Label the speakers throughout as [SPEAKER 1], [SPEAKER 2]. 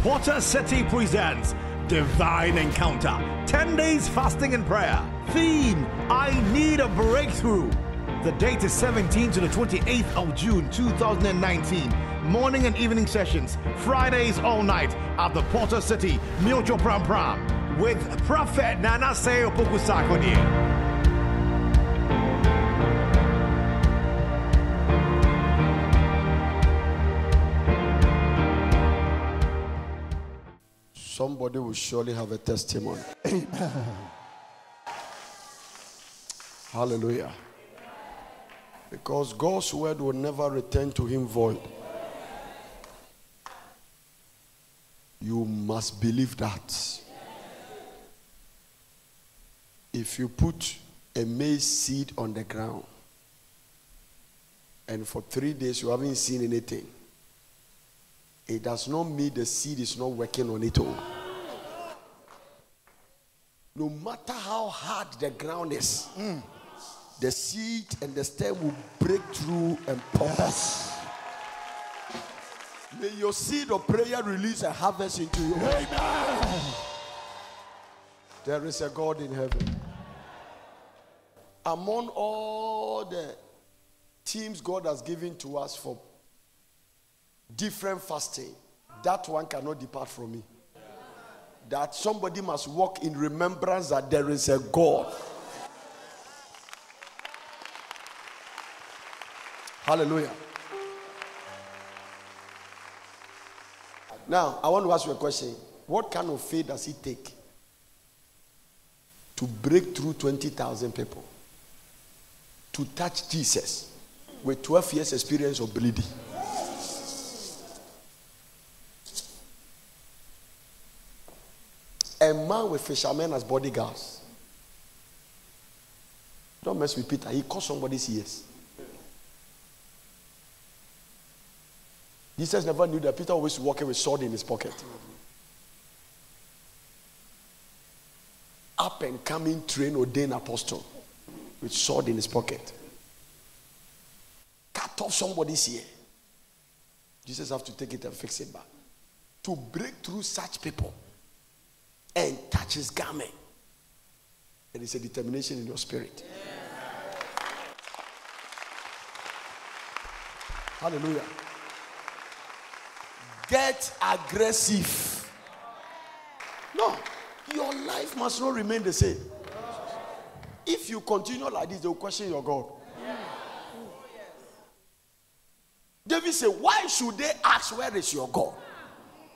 [SPEAKER 1] Porter City presents Divine Encounter, 10 days fasting and prayer. Theme, I need a breakthrough. The date is 17th to the 28th of June 2019. Morning and evening sessions, Fridays all night at the Porter City, Myocho Pram Pram, with Prophet Nana Seyo Pokusakoni.
[SPEAKER 2] Somebody will surely have a testimony. Amen. Hallelujah. Because God's word will never return to him void. You must believe that. If you put a maize seed on the ground and for 3 days you haven't seen anything, it does not mean the seed is not working on its own. No matter how hard the ground is, the seed and the stem will break through and pop. Yes. May your seed of prayer release a harvest into you. Amen. There is a God in heaven. Among all the teams God has given to us for different fasting, that one cannot depart from me. That somebody must walk in remembrance that there is a God. Hallelujah. Now, I want to ask you a question. What kind of faith does it take to break through 20,000 people to touch Jesus with 12 years experience of bleeding? A man with fishermen as bodyguards. Don't mess with Peter. He cut somebody's ears. Jesus never knew that Peter always walking with sword in his pocket. Up and coming, trained, ordained apostle with sword in his pocket. Cut off somebody's ear. Jesus have to take it and fix it back. To break through such people and touch his garment, there is a determination in your spirit. Hallelujah. Get aggressive. No, your life must not remain the same. If you continue like this, they will question your God. David said, why should they ask where is your God?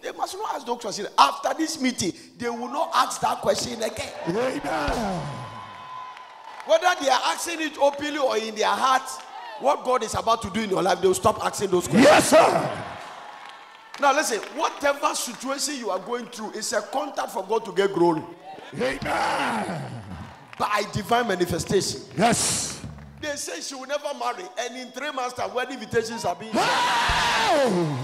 [SPEAKER 2] They must not ask those questions. After this meeting, they will not ask that question again. Amen. Whether they are asking it openly or in their heart, what God is about to do in your life, they will stop asking those questions. Yes, sir. Now listen, whatever situation you are going through is a contact for God to get glory. Amen. By divine manifestation. Yes. They say she will never marry, and in 3 months time, wedding invitations are being sent.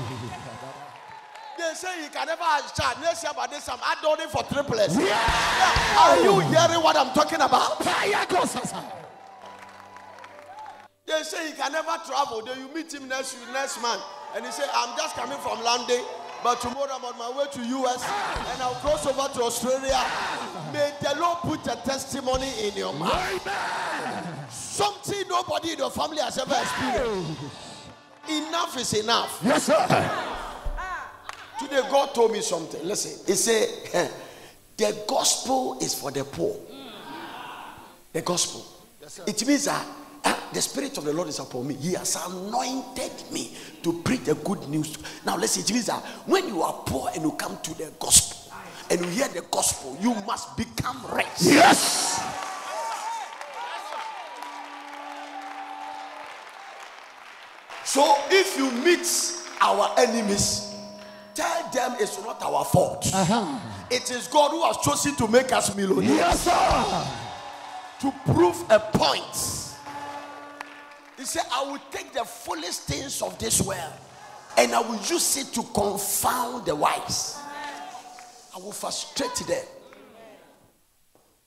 [SPEAKER 2] They say he can never have a child. Next year, but this time, I don't need for triplets. Yeah. Are you hearing what I'm talking about? They say he can never travel. Then you meet him next month, and he say, I'm just coming from London, but tomorrow I'm on my way to US, and I'll cross over to Australia. May the Lord put a testimony in your mouth. Something nobody in your family has ever experienced. Enough is enough. Yes, sir. Today God told me something. Listen, he said, the gospel is for the poor. The gospel. Yes, it means that the Spirit of the Lord is upon me. He has anointed me to preach the good news. Now listen, it means that when you are poor and you come to the gospel and you hear the gospel, you must become rich. Yes. So if you meet our enemies, tell them it's not our fault. It is God who has chosen to make us millionaires. Yes, sir. To prove a point. He said, I will take the foolish things of this world and I will use it to confound the wise. I will frustrate them.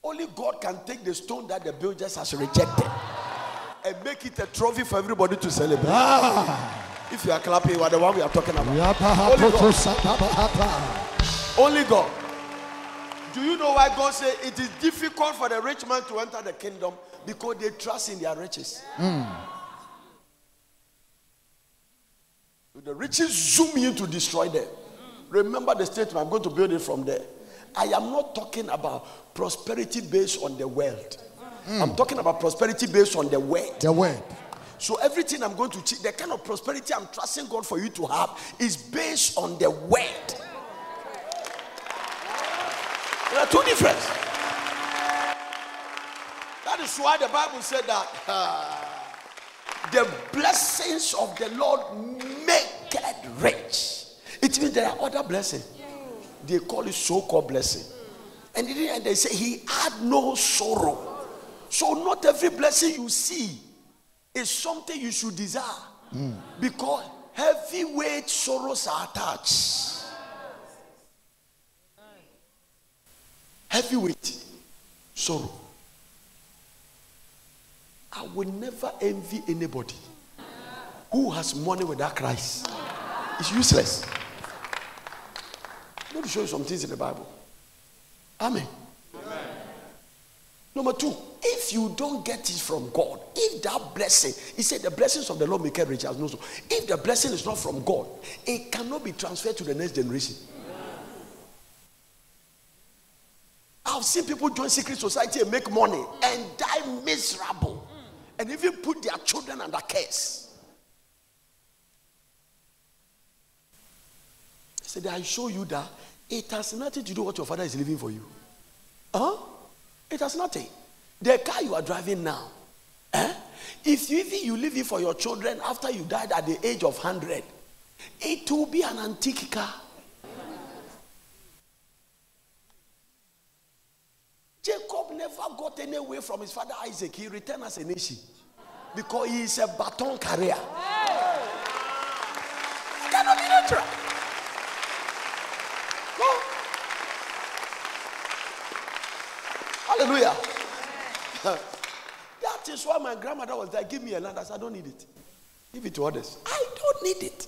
[SPEAKER 2] Only God can take the stone that the builders has rejected and make it a trophy for everybody to celebrate. If you are clapping, you are the one we are talking about. Only God. Do you know why God said it is difficult for the rich man to enter the kingdom? Because they trust in their riches. The riches zoom in to destroy them. Remember the statement, I'm going to build it from there. I am not talking about prosperity based on the world. I'm talking about prosperity based on the word.
[SPEAKER 3] The word.
[SPEAKER 2] So everything I'm going to teach, the kind of prosperity I'm trusting God for you to have is based on the word. There are two differences. That is why the Bible said that the blessings of the Lord make it rich. It means there are other blessings. They call it so-called blessing. And they say he had no sorrow. So not every blessing you see is something you should desire. Because heavyweight sorrows are attached. Heavyweight sorrow. I will never envy anybody who has money without Christ. It's useless. Let me show you some things in the Bible. Amen. Number two, if you don't get it from God, if that blessing, he said the blessings of the Lord make it rich as no so. If the blessing is not from God, it cannot be transferred to the next generation. I've seen people join secret society and make money and die miserable, and even put their children under curse. I said, I show you that it has nothing to do with what your father is living for you. It has nothing. The car you are driving now, if you live it for your children after you died at the age of 100, it will be an antique car. Jacob never got any way from his father Isaac. He returned as a nation because he is a baton carrier. It cannot be natural. No. Hallelujah. That is why my grandmother was there. Give me a land. I said, I don't need it. Give it to others. I don't need it.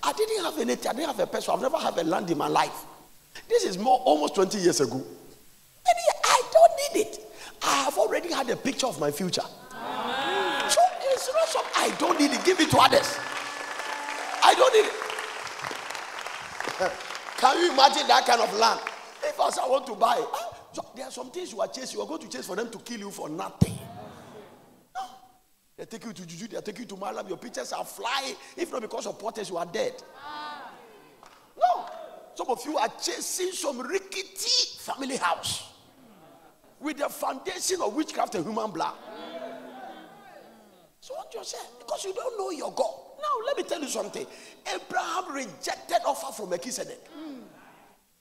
[SPEAKER 2] I didn't have anything. I didn't have a person. I've never had a land in my life. This is almost 20 years ago. I don't need it. I have already had a picture of my future. So it's not something I don't need it. Give it to others. I don't need it. Can you imagine that kind of land? If I want to buy it, so there are some things you are chasing. You are going to chase for them to kill you for nothing. No. They take you to Juju. They take you to Malam. Your pictures are flying. If not because of protest, you are dead. No. Some of you are chasing some rickety family house with the foundation of witchcraft and human blood. So what you say? Because you don't know your God. Now let me tell you something. Abraham rejected offer from Melchizedek.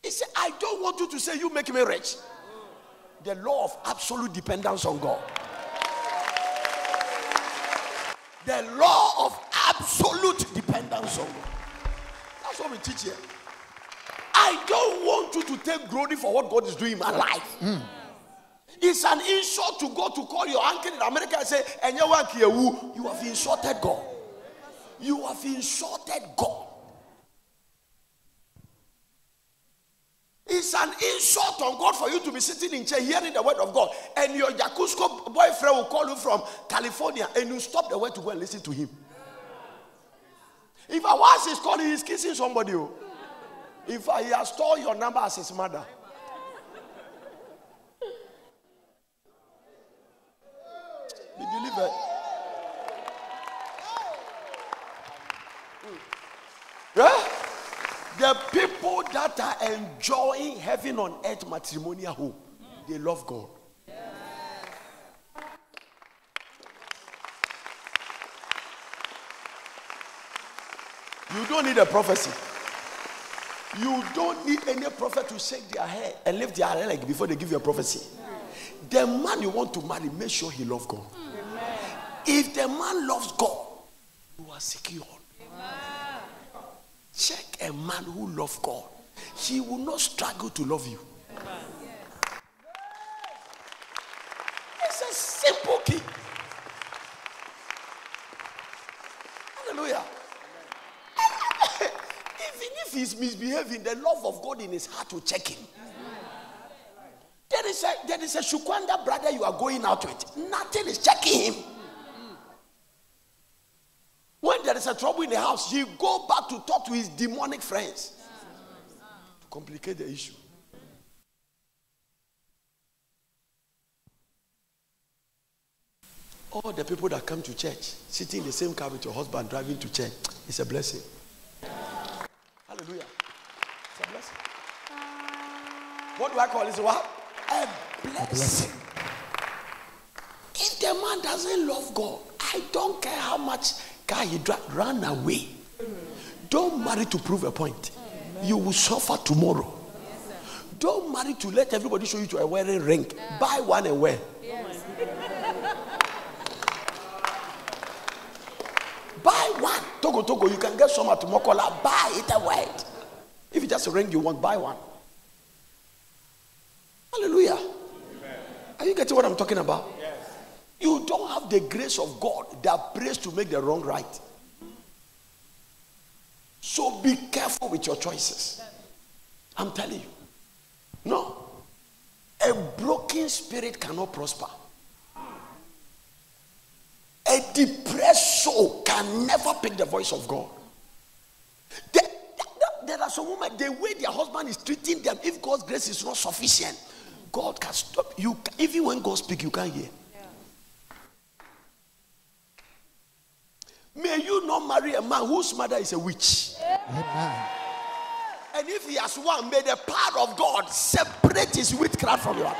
[SPEAKER 2] He said, I don't want you to say you make me rich. The law of absolute dependence on God. The law of absolute dependence on God. That's what we teach here. I don't want you to take glory for what God is doing in my life. It's an insult to God to call your uncle in America and say, you have insulted God. You have insulted God. It's an insult on God for you to be sitting in chair hearing the word of God, and your Yakusko boyfriend will call you from California and you stop the word to go and listen to him. If a wife is calling, he's kissing somebody. If he has stolen your number as his mother. Did you leave it? Yeah? The people that are enjoying heaven on earth matrimonial home, they love God. You don't need a prophecy. You don't need any prophet to shake their hair and lift their leg before they give you a prophecy. The man you want to marry, make sure he loves God. If the man loves God, you are secure. Check a man who loves God. He will not struggle to love you. It's a simple key. Hallelujah. he's misbehaving, the love of God in his heart will check him. There is a Shukwanda brother you are going out with. Nothing is checking him. When there is a trouble in the house, he go back to talk to his demonic friends to complicate the issue. All the people that come to church, sitting in the same car with your husband, driving to church, it's a blessing. Hallelujah. It's a blessing. What do I call it? What? A blessing. If the man doesn't love God, I don't care how much car he drive, run away. Don't marry to prove a point. You will suffer tomorrow. Don't marry to let everybody show you to a wearing ring. Buy one and wear. Buy one. Togo, you can get some at Mokola. Buy it and wear it. If it's just a ring you want, buy one. Hallelujah. Amen. Are you getting what I'm talking about? Yes. You don't have the grace of God that prays to make the wrong right. So be careful with your choices. I'm telling you. No. A broken spirit cannot prosper. A depressed soul can never pick the voice of God. There are some women, the way their husband is treating them, if God's grace is not sufficient, God can stop you. Even when God speaks, you can't hear. May you not marry a man whose mother is a witch. And if he has one, may the power of God separate his witchcraft from your.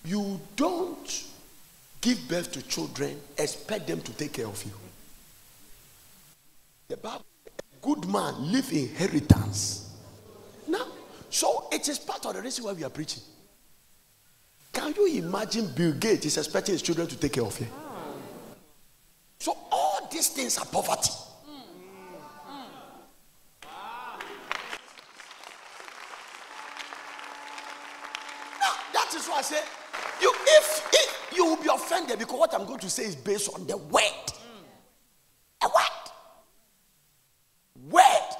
[SPEAKER 2] You don't give birth to children, expect them to take care of you. The Bible, a good man leave inheritance. Now, so it is part of the reason why we are preaching. Can you imagine Bill Gates is expecting his children to take care of him? So all these things are poverty. Now, that is why I say, if you will be offended, because what I'm going to say is based on the word. A word.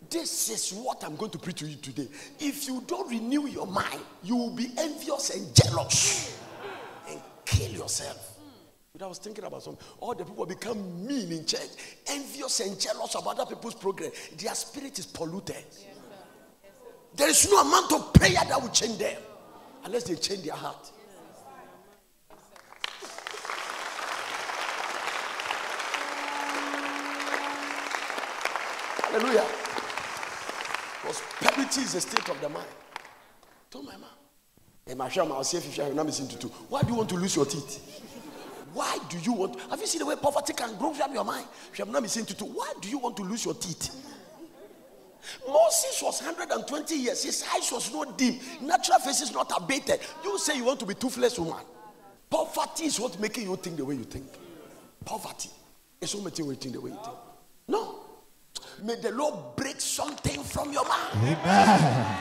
[SPEAKER 2] This is what I'm going to preach to you today. If you don't renew your mind, you will be envious and jealous and kill yourself. But I was thinking about something. All the people become mean in church, envious and jealous about other people's progress. Their spirit is polluted. Yes, sir. Yes, sir. There is no amount of prayer that will change them unless they change their heart. Hallelujah. Prosperity is a state of the mind. Tell my mom. Why do you want to lose your teeth? Why do you want? Have you seen the way poverty can grow up your mind? Why do you want to lose your teeth? Moses was 120 years. His eyes was not dim. Natural face is not abated. You say you want to be toothless woman. Poverty is what making you think the way you think. Poverty is what making you think the way you think. No. May the Lord break something from your mind. Amen.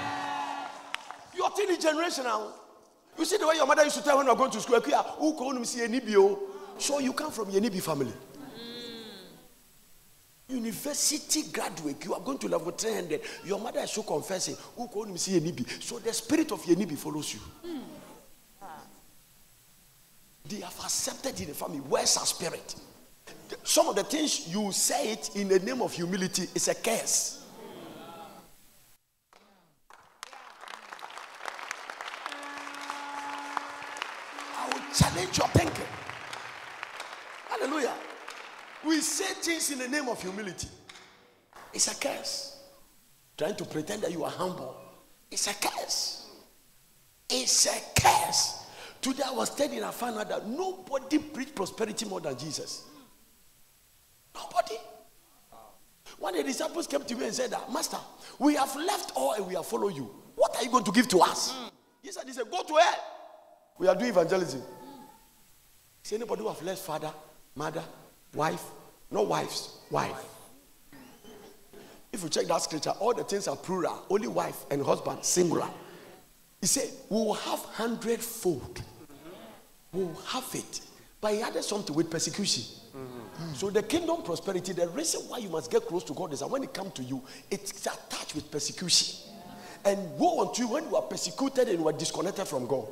[SPEAKER 2] You are teenage generation now. You see the way your mother used to tell when you are going to school, so you come from Yenibi family. University graduate, you are going to level 300. Your mother is so confessing, so the spirit of Yenibi follows you. They have accepted in the family. Where's our spirit? Some of the things you say it in the name of humility is a curse. I will challenge your thinking. Hallelujah. We say things in the name of humility. It's a curse. Trying to pretend that you are humble. It's a curse. It's a curse. Today I was studying, I found out that nobody preached prosperity more than Jesus. Nobody. When the disciples came to me and said that, Master, we have left all and we have followed you. What are you going to give to us? He said, go to hell. We are doing evangelism. See anybody who have left father, mother, wife, no wives, wife. If you check that scripture, all the things are plural. Only wife and husband, singular. He said, we will have 100-fold. We will have it. But he added something with persecution. So the kingdom prosperity, the reason why you must get close to God is that when it comes to you, it's attached with persecution. And woe unto you when you are persecuted and you are disconnected from God.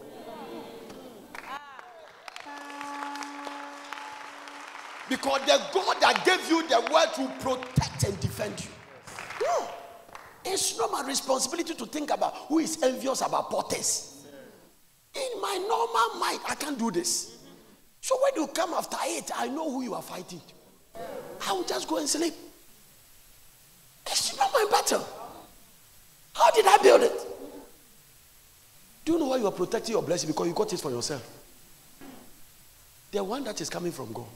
[SPEAKER 2] Because the God that gave you the word will protect and defend you. No. It's not my responsibility to think about who is envious about potters. In my normal mind, I can't do this. So when you come after it, I know who you are fighting. I will just go and sleep. It's not my battle. How did I build it? Do you know why you are protecting your blessing? Because you got it for yourself. The one that is coming from God.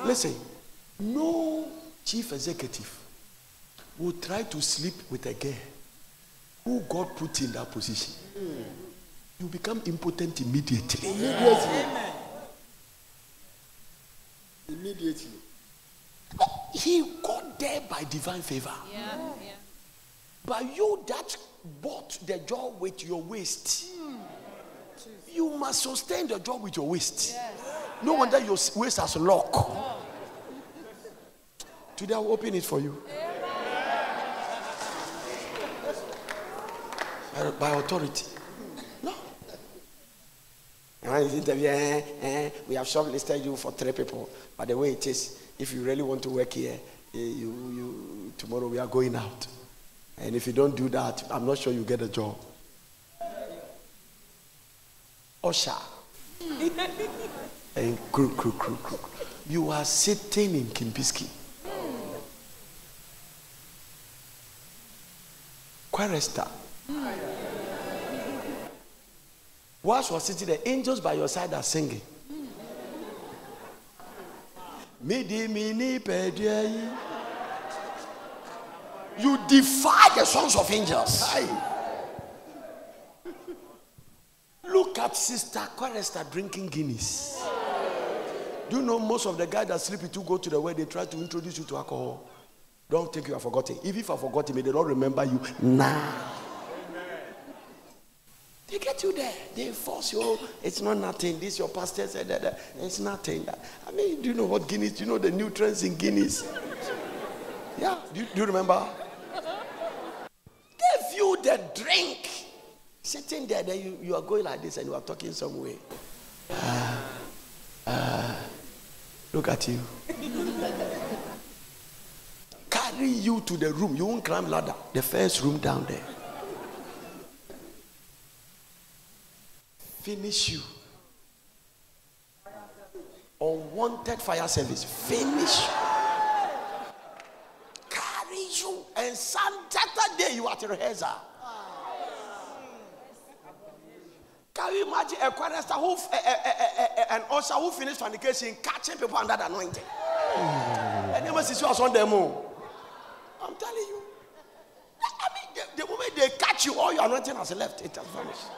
[SPEAKER 2] Listen, no chief executive will try to sleep with a girl who God put in that position. You become impotent immediately. Immediately. He got there by divine favor. But you that bought the job with your waist, you must sustain the job with your waist. No wonder your waist has lock. Today I will open it for you. By authority. No. We have shortlisted you for 3 people. But the way it is, if you really want to work here, tomorrow we are going out. And if you don't do that, I'm not sure you get a job. Usher. And crew. You are sitting in Kimpiski. Queresta. Whilst you are sitting there, angels by your side are singing. You defy the sons of angels. Look at Sister Queresta drinking Guinness. Do you know most of the guys that sleep with you go to the way they try to introduce you to alcohol? Don't think you have forgotten. If you have forgotten, may they don't remember you now. They get you there. They force you. Oh, it's not nothing. This your pastor said that. It's nothing. I mean, do you know what Guinness? Do you know the nutrients in Guinness? Yeah. Do you remember? Give you the drink. Sitting there, then you are going like this and you are talking some way. Look at you. Carry you to the room. You won't climb ladder. The first room down there. Finish you. Unwanted fire service. Finish. Carry you. And Saturday you are at rehearsal. Can you imagine a chorister who an usher who finished fornication catching people under the anointing? And they must see us on them. I'm telling you. I mean, the moment they catch you, all your anointing has left. It has vanished.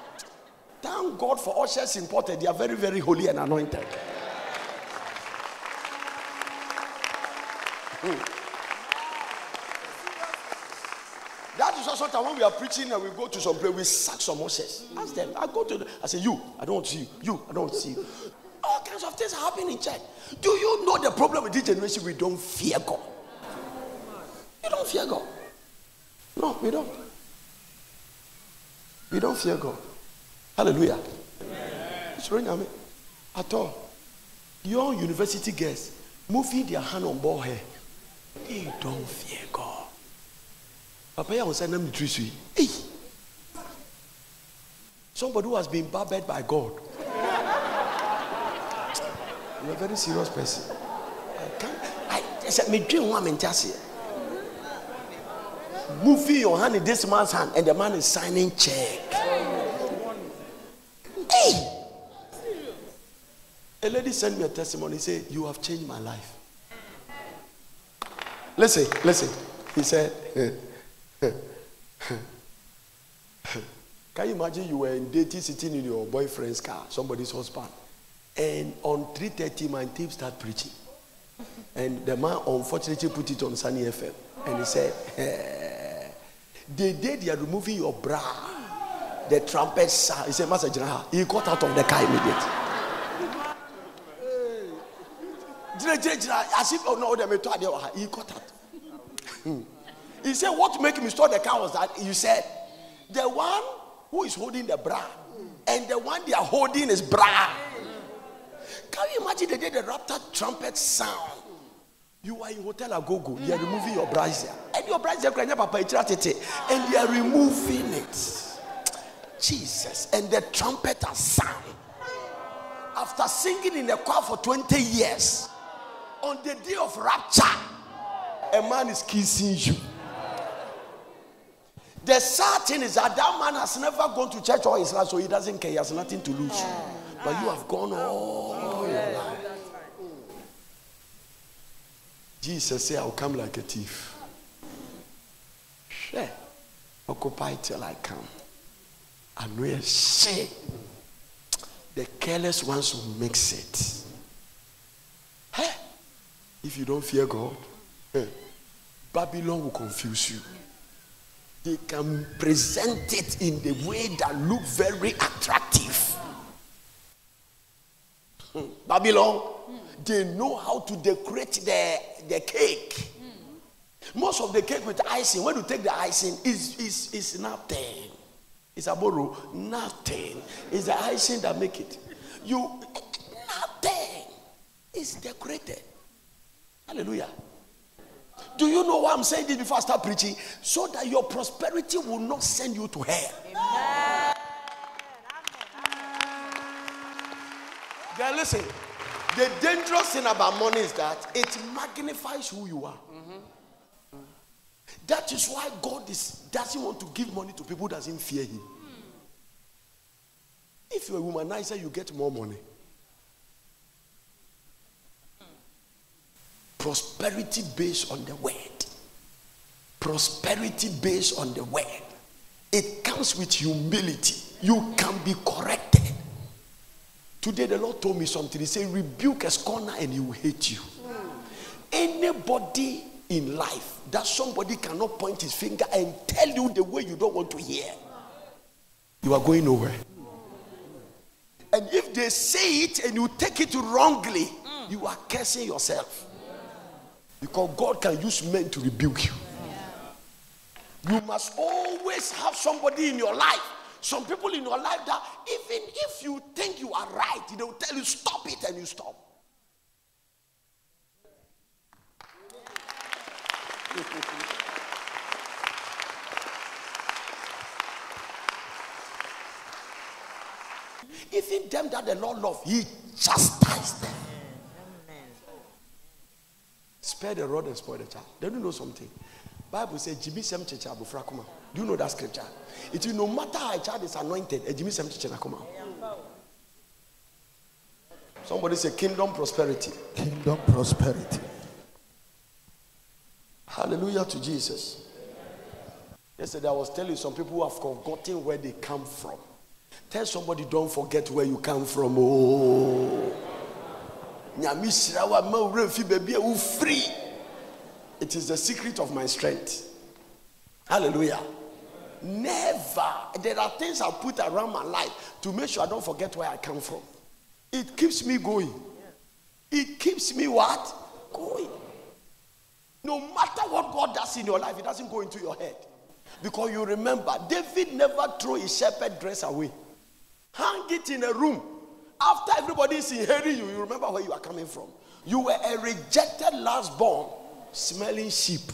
[SPEAKER 2] Thank God for ushers imported. They are very, very holy and anointed. That is also that when we are preaching and we go to some place, we sack some ushers. Ask them. I go to them. I say, you, I don't want to see you. You, I don't want to see you. All kinds of things are happening in church. Do you know the problem with this generation? We don't fear God. You don't fear God. No, we don't. We don't fear God. Hallelujah. It's ring me at all. Your university girls moving their hand on board here. They don't fear God. Papa, I was saying them the hey, somebody who has been barbed by God. You're a very serious person. I said, me dream woman just here. Moving your hand in this man's hand, and the man is signing check. Hey! A lady sent me a testimony. Say, you have changed my life. Listen. He said, can you imagine you were in dating, sitting in your boyfriend's car, somebody's husband, and on 3:30 my team start preaching, and the man unfortunately put it on Sunny FM, and he said, the day they are removing your bra, the trumpet sound. He said, Master General, he got out of the car immediately. As if, oh no, he got out. He said, what made me stop the car was that you said, the one who is holding the bra and the one they are holding is bra. Can you imagine the day the rapture trumpet sound? You are in Hotel Agogo, they are removing your brazier. And your brazier, and they are removing it. Jesus. And the trumpet has sung. After singing in the choir for 20 years, on the day of rapture, a man is kissing you. The sad thing is that man has never gone to church all his life, so he doesn't care. He has nothing to lose. But you have gone all your life. Jesus said, I'll come like a thief. Share. Occupy till I come. And we say, the careless ones will mix it. Hey, if you don't fear God, Babylon will confuse you. They can present it in the way that look very attractive. Babylon, they know how to decorate the cake. Most of the cake with icing, when you take the icing, is nothing. It's a borrow, nothing. It's the icing that make it. Nothing. It's decorated. Hallelujah. Do you know why I'm saying this before I start preaching? So that your prosperity will not send you to hell. Amen. Then listen, the dangerous thing about money is that it magnifies who you are. That is why God doesn't want to give money to people who doesn't fear him. If you're a womanizer, you get more money. Prosperity based on the word. Prosperity based on the word. It comes with humility. You can be corrected. Today the Lord told me something. He said, rebuke a scorner and he will hate you. Anybody in life that somebody cannot point his finger and tell you the way you don't want to hear, you are going nowhere. And if they say it and you take it wrongly, you are cursing yourself. Because God can use men to rebuke you. You must always have somebody in your life, some people in your life that even if you think you are right, they will tell you stop it and you stop. Even them that the Lord loves, he chastised them. Spare the rod and spoil the child. Don't you know something? Bible says, "Jimi sem cheche abofra koma." Do you know that scripture? It is no matter how a child is anointed, a Jimi sem cheche na koma. Somebody say kingdom prosperity.
[SPEAKER 1] Kingdom prosperity.
[SPEAKER 2] Hallelujah to Jesus. Yesterday I was telling some people who have forgotten where they come from. Tell somebody, don't forget where you come from. Oh. Free. It is the secret of my strength. Hallelujah. Never. There are things I put around my life to make sure I don't forget where I come from. It keeps me going. It keeps me what? Going. No matter what God does in your life, it doesn't go into your head. Because you remember, David never threw his shepherd dress away. Hang it in a room. After everybody is inheriting you, you remember where you are coming from. You were a rejected lastborn, smelling sheep.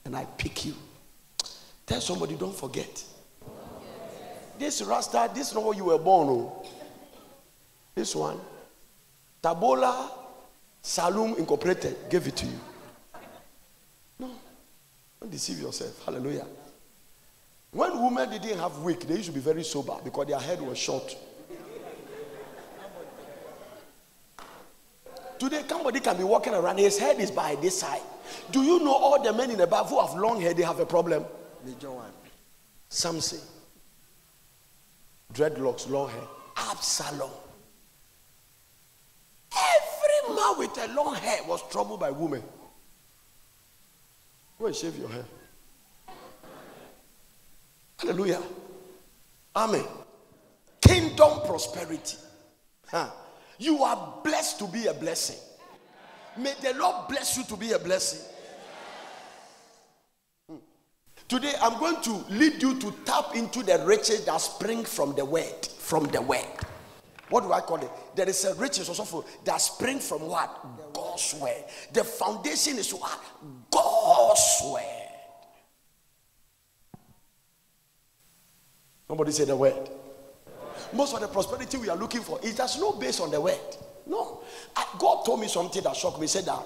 [SPEAKER 2] And I pick you. Tell somebody, don't forget. This Rasta, this is not what you were born on. This one, Tabola Salum Incorporated gave it to you. No, don't deceive yourself. Hallelujah. When women didn't have wig, they used to be very sober because their head was short. Today, somebody can be walking around, his head is by this side. Do you know all the men in the Bible who have long hair, they have a problem? Major one. Samson. Dreadlocks, long hair. Absalom. Every man with a long hair was troubled by women. Go and shave your hair. Hallelujah. Amen. Kingdom prosperity. You are blessed to be a blessing. May the Lord bless you to be a blessing. Today, I'm going to lead you to tap into the riches that spring from the word. From the word. What do I call it? There is a riches also that spring from what? God's word. The foundation is what? God's word. Somebody say the word. Most of the prosperity we are looking for is just no based on the word. No. God told me something that shocked me. He said that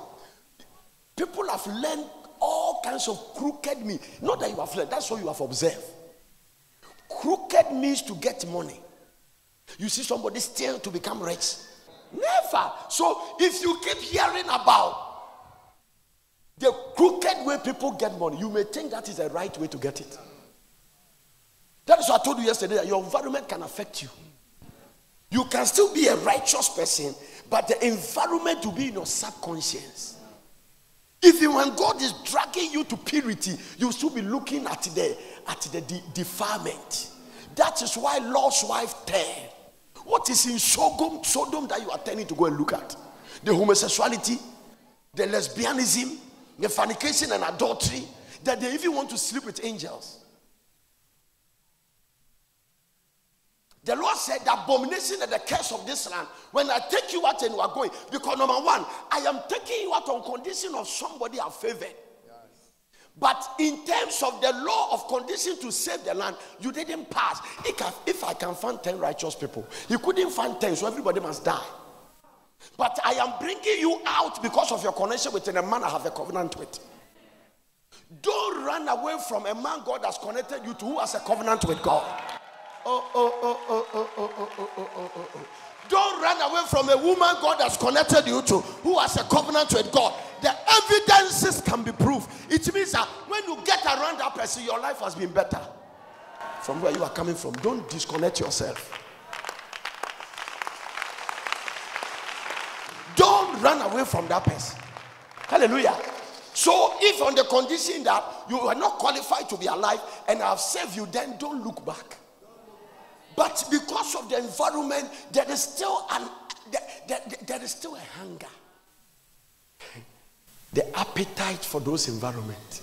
[SPEAKER 2] people have learned all kinds of crooked means. Not that you have learned, that's what you have observed. Crooked means to get money. You see somebody steal to become rich. Never. So if you keep hearing about the crooked way people get money, you may think that is the right way to get it. That is what I told you yesterday, that your environment can affect you. You can still be a righteous person, but the environment will be in your subconscious. Even when God is dragging you to purity, you'll still be looking at the defilement. That is why Lot's wife turned. What is in Sodom that you are turning to go and look at? The homosexuality, the lesbianism, the fornication and adultery, that they even want to sleep with angels. The Lord said, the abomination and the curse of this land, when I take you out and you are going, because number one, I am taking you out on condition of somebody I favored. Yes. But in terms of the law of condition to save the land, you didn't pass. If I can find 10 righteous people, you couldn't find 10, so everybody must die. But I am bringing you out because of your connection with a man I have a covenant with. Don't run away from a man God has connected you to who has a covenant with God. Don't run away from a woman God has connected you to who has a covenant with God. The evidences can be proved. It means that when you get around that person, your life has been better. From where you are coming from, don't disconnect yourself. Don't run away from that person. Hallelujah. So if on the condition that you are not qualified to be alive and I have saved you, then don't look back. But because of the environment, there is still a hunger. The appetite for those environments.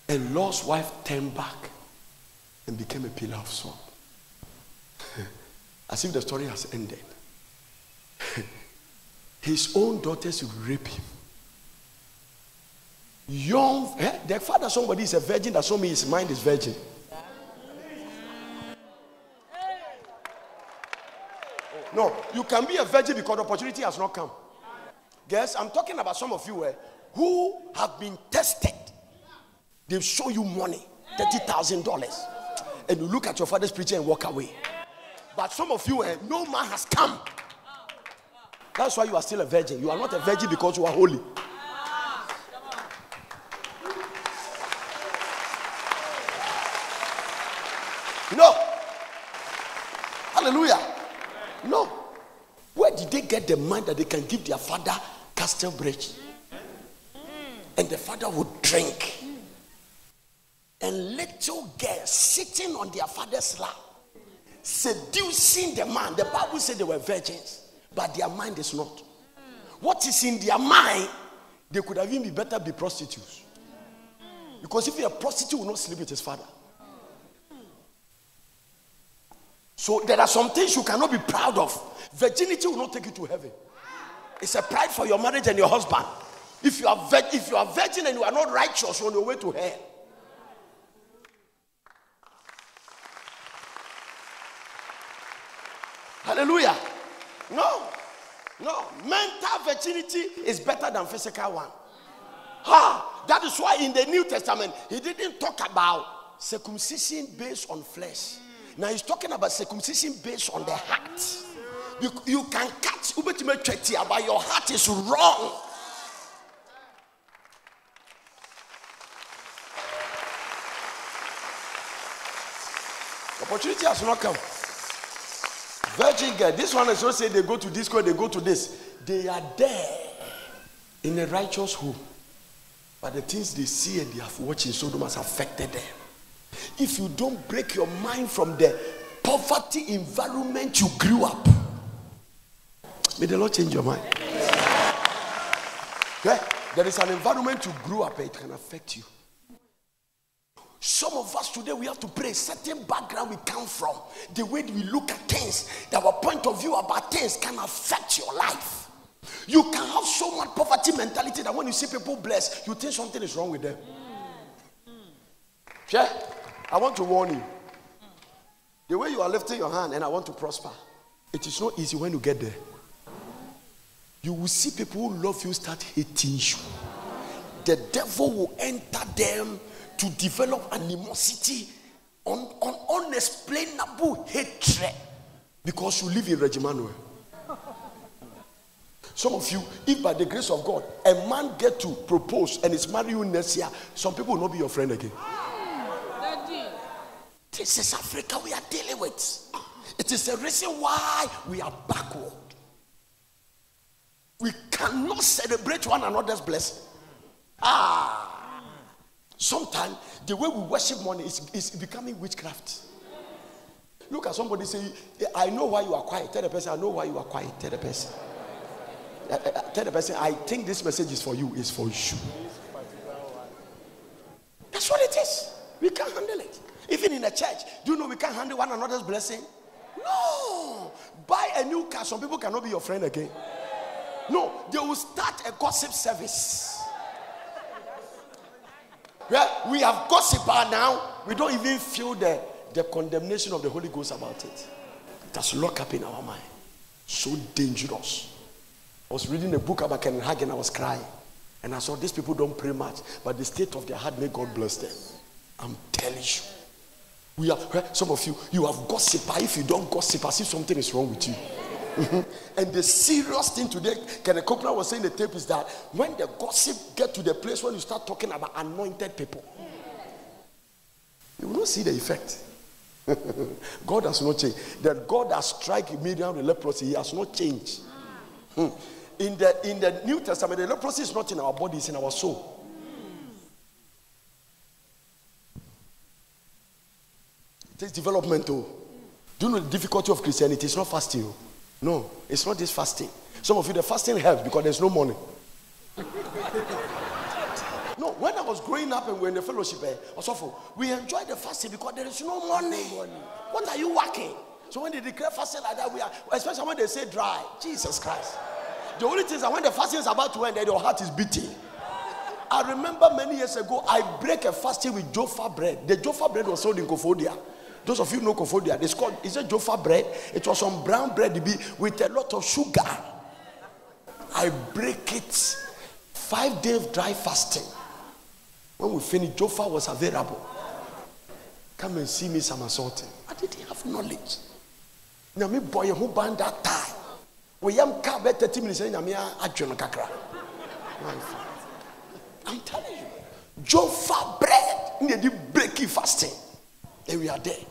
[SPEAKER 2] And Lot's wife turned back and became a pillar of salt. As if the story has ended. His own daughters would rape him. The father, somebody is a virgin, that shows me his mind is virgin. No, you can be a virgin because the opportunity has not come. Guys, I'm talking about some of you who have been tested. They'll show you money, $30,000. And you look at your father's preacher and walk away. But some of you, no man has come. That's why you are still a virgin. You are not a virgin because you are holy. No. Hallelujah. No. Where did they get the mind that they can give their father Castle Bridge? And the father would drink. And little girls sitting on their father's lap, seducing the man. The Bible said they were virgins, but their mind is not. What is in their mind, they could have even better be prostitutes. Because if a prostitute will not sleep with his father. So there are some things you cannot be proud of. Virginity will not take you to heaven. It's a pride for your marriage and your husband. If you are virgin and you are not righteous, you're on your way to hell. Hallelujah. No. Mental virginity is better than physical one. That is why in the New Testament, he didn't talk about circumcision based on flesh. Now he's talking about circumcision based on the heart. You can catch, but your heart is wrong. Opportunity has not come. Virgin girl, this one is not saying they go to disco, they go to this. They are there in a righteous home. But the things they see and they have watched in Sodom has affected them. If you don't break your mind from the poverty environment you grew up, may the Lord change your mind. Yeah? There is an environment you grew up, it can affect you. Some of us today, we have to pray. Certain background we come from, the way we look at things, our point of view about things can affect your life. You can have so much poverty mentality that when you see people blessed, you think something is wrong with them. Yeah? I want to warn you. The way you are lifting your hand and I want to prosper, it is not easy when you get there. You will see people who love you start hating you. The devil will enter them to develop animosity, unexplainable hatred, because you live in Regimanuel. Some of you, if by the grace of God, a man get to propose and is marrying you next year, some people will not be your friend again. This is Africa we are dealing with. It is the reason why we are backward. We cannot celebrate one another's blessing. Sometimes the way we worship money is becoming witchcraft. Look at somebody say, I know why you are quiet. Tell the person, I know why you are quiet. Tell the person. Tell the person, I think this message is for you. It's for you. That's what it is. We can't handle it. Even in a church, do you know we can't handle one another's blessing? No. Buy a new car. Some people cannot be your friend again. No, they will start a gossip service. Well, we have gossiper now. We don't even feel the condemnation of the Holy Ghost about it. It has locked up in our mind. So dangerous. I was reading a book about Kenneth Hagin. I was crying. And I saw these people don't pray much, but the state of their heart, may God bless them. I'm telling you. We have, some of you have gossiper. If you don't gossip, I see something is wrong with you. And the serious thing today, Kenneth Copeland was saying the tape is that when the gossip get to the place when you start talking about anointed people, you will not see the effect. God has not changed. That God has struck Miriam with leprosy, he has not changed. In the New Testament, the leprosy is not in our body, it's in our soul. It is developmental. Do you know the difficulty of Christianity? It's not fasting. No, it's not this fasting. Some of you, the fasting helps because there's no money. No, when I was growing up and we were in the fellowship, we enjoyed the fasting because there is no money. What are you working? So when they declare fasting like that, we are, especially when they say dry, Jesus Christ. The only thing is that when the fasting is about to end, your heart is beating. I remember many years ago, I break a fasting with Joffa bread. The Joffa bread was sold in Kofodia. Those of you know Kofodia, it's a Joffa bread. It was some brown bread with a lot of sugar. I break it. 5 days dry fasting. When we finished, Joffa was available. Come and see me some assaulting. I didn't have knowledge. Now me boy who banned that time. We am car 30 minutes in Kakra. I'm telling you. Joffa bread. We did break it fasting. And we are there.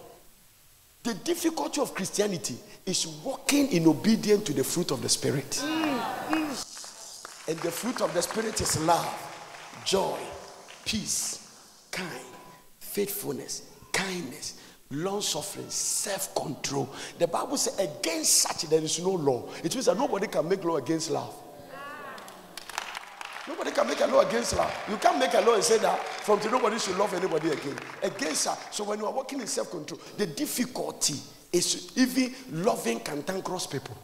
[SPEAKER 2] The difficulty of Christianity is walking in obedience to the fruit of the Spirit. And the fruit of the Spirit is love, joy, peace, kind, faithfulness, kindness, long-suffering, self-control. The Bible says against such there is no law. It means that nobody can make law against love. Nobody can make a law against love. You can't make a law and say that from today nobody should love anybody again. Against her. So when you are working in self-control, the difficulty is even loving cantankerous people.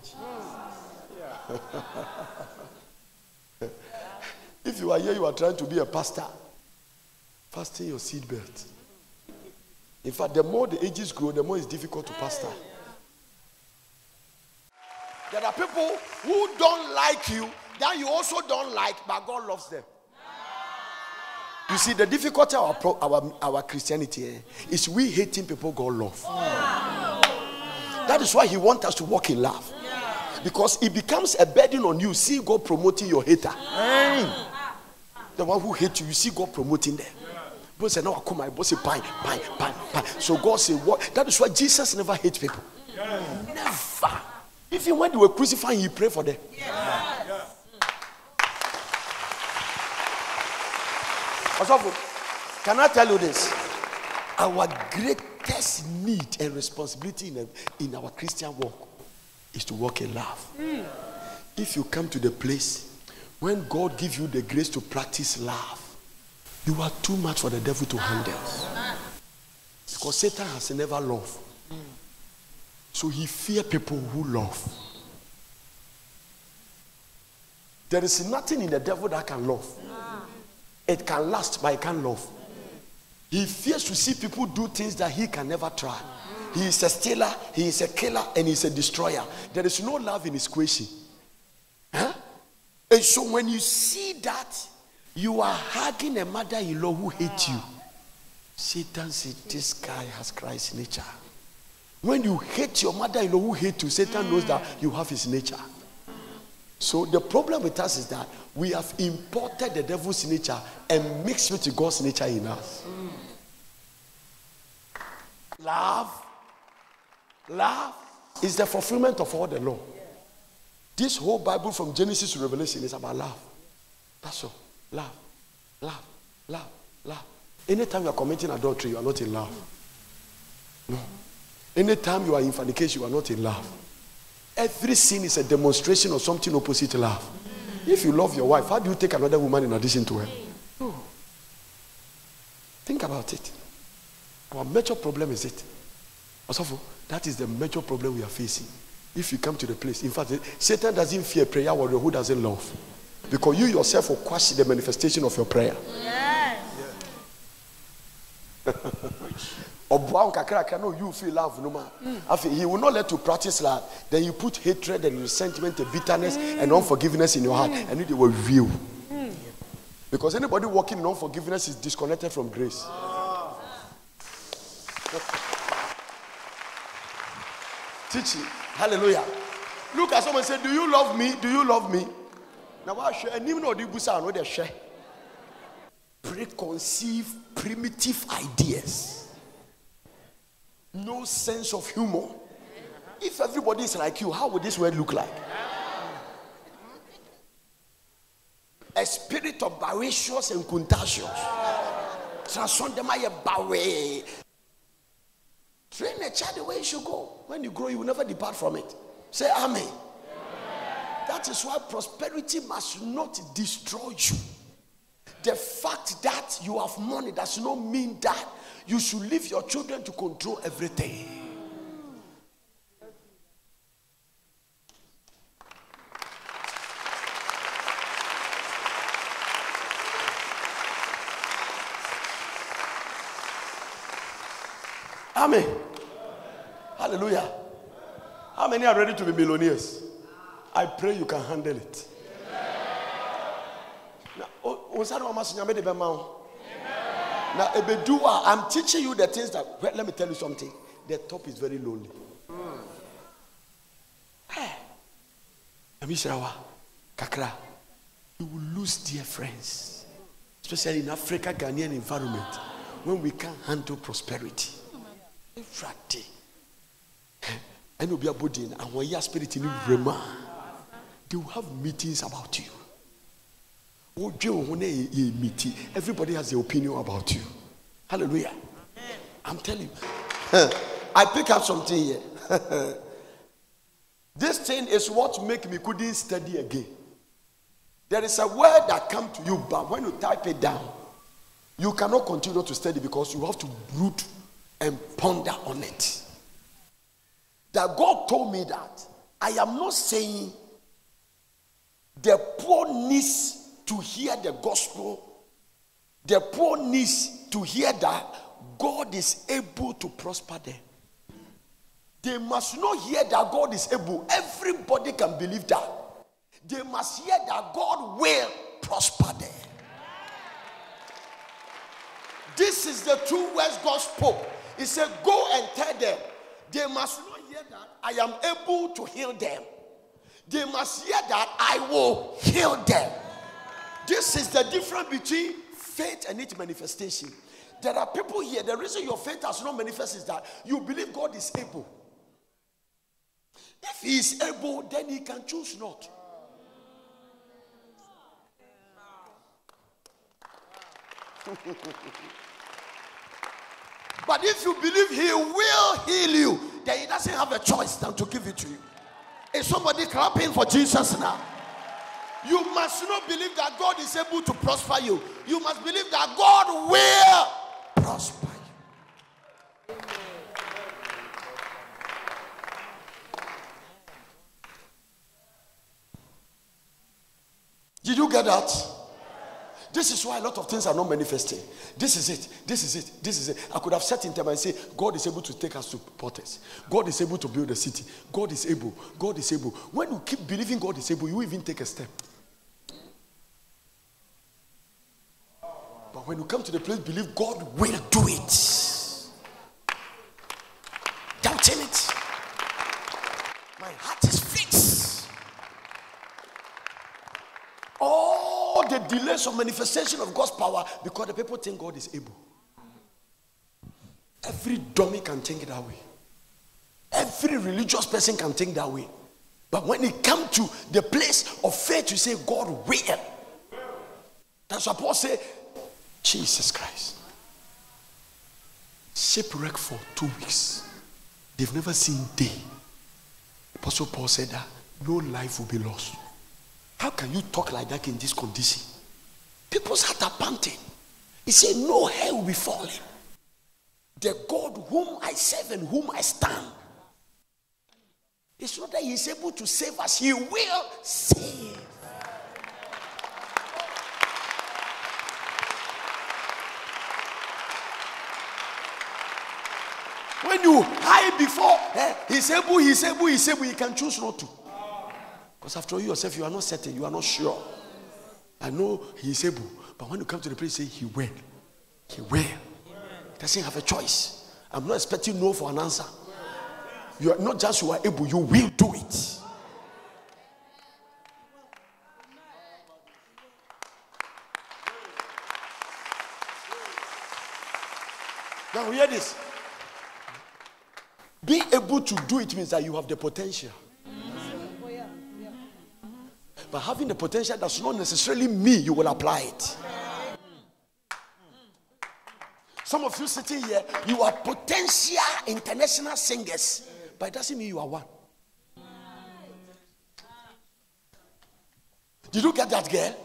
[SPEAKER 2] If you are here, you are trying to be a pastor, fasten your seatbelt. In fact, the more the ages grow, the more it's difficult to pastor. There are people who don't like you, that you also don't like, but God loves them. You see, the difficulty of our Christianity is we hating people God loves. That is why he wants us to walk in love. Because it becomes a burden on you. See God promoting your hater. The one who hates you, you see God promoting them. People say, no, I come, my boss say, pine. So God say, what? That is why Jesus never hates people. Never. Even when they were crucifying, he prayed for them. Can I tell you this? Our greatest need and responsibility in our Christian walk is to walk in love. If you come to the place When God gives you the grace to practice love, you are too much for the devil to handle. Because Satan has never loved. So he fears people who love. There is nothing in the devil that can love. It can last, but it can't love. He fears to see people do things that he can never try. He is a stealer, he is a killer, and he is a destroyer. There is no love in his equation. Huh? And so when you see that, you are hugging a mother-in-law who hates you. Satan said, this guy has Christ's nature. When you hate your mother-in-law who hates you, Satan knows that you have his nature. So the problem with us is that we have imported the devil's nature and mixed with God's nature in us. Love is the fulfillment of all the law. This whole Bible from Genesis to Revelation is about love. That's all. Love. Anytime you are committing adultery, you are not in love. No. Anytime you are in fornication, you are not in love. Every sin is a demonstration of something opposite to love. If you love your wife, how do you take another woman in addition to her? No. Think about it. Our major problem is it. Also, that is the major problem we are facing. If you come to the place, in fact, Satan doesn't fear prayer warrior who doesn't love. Because you yourself will quash the manifestation of your prayer. Yes. No, you feel love no man. He will not let you practice love. Then you put hatred and resentment and bitterness and unforgiveness in your heart, and it will reveal. Because anybody walking in unforgiveness is disconnected from grace. Teaching. Hallelujah. Look at someone and say, do you love me? Do you love me? Now I share and even know the busa know they share. Preconceived primitive ideas. No sense of humor. If everybody is like you, how would this world look like? A spirit of voracious and contagious. Transform them away. Train a child the way you should go. When you grow, you will never depart from it. Say amen. Amen. That is why prosperity must not destroy you. The fact that you have money does not mean that you should leave your children to control everything. Amen. Hallelujah. How many are ready to be millionaires? I pray you can handle it. Now, I'm teaching you the things that, let me tell you something. The top is very lonely. Kakra, you will lose dear friends, especially in Africa, Ghanaian environment, when we can't handle prosperity. Friday, and you'll be a body and when your spirit in Rema, they will have meetings about you. Everybody has their opinion about you. Hallelujah. I'm telling you. I pick up something here. This thing is what make me couldn't study again. There is a word that comes to you, but when you type it down, you cannot continue to study because you have to root and ponder on it. That God told me that I am not saying the poor needs to hear the gospel. The poor needs to hear that God is able to prosper them. They must not hear that God is able. Everybody can believe that. They must hear that God will prosper them. This is the true words God spoke. He said, go and tell them. They must not hear that I am able to heal them. They must hear that I will heal them. This is the difference between faith and its manifestation. There are people here, the reason your faith has not manifested is that you believe God is able. If he is able, then he can choose not. But if you believe he will heal you, then he doesn't have a choice than to give it to you. Is somebody clapping for Jesus now? You must not believe that God is able to prosper you. You must believe that God will prosper you. Did you get that? This is why a lot of things are not manifesting. This is it. This is it. This is it. I could have sat in time and say, God is able to take us to Porters. God is able to build a city. God is able. God is able. When you keep believing God is able, you even take a step. But when you come to the place, believe God will do it. Doubting it. My heart is fixed. All the delays of manifestation of God's power because the people think God is able. Every dummy can think that way. Every religious person can think that way. But when it comes to the place of faith, you say God will. That's what Paul said. Jesus Christ. Shipwreck for 2 weeks. They've never seen day. Apostle Paul said that no life will be lost. How can you talk like that in this condition? People's heart are panting. He said, no hair will be falling. The God whom I serve and whom I stand. It's not that He is able to save us. He will save. When you hide before, He's able, He's able, He's able, you can choose not to. Because after all, you yourself, you are not certain, you are not sure. I know He is able, but when you come to the place, say He will. He will. He doesn't have a choice. I'm not expecting no for an answer. You are not just you are able, you will do it. Now hear this. Being able to do it means that you have the potential. But having the potential does not necessarily mean you will apply it. Some of you sitting here, you are potential international singers, but it doesn't mean you are one. Did you get that, girl?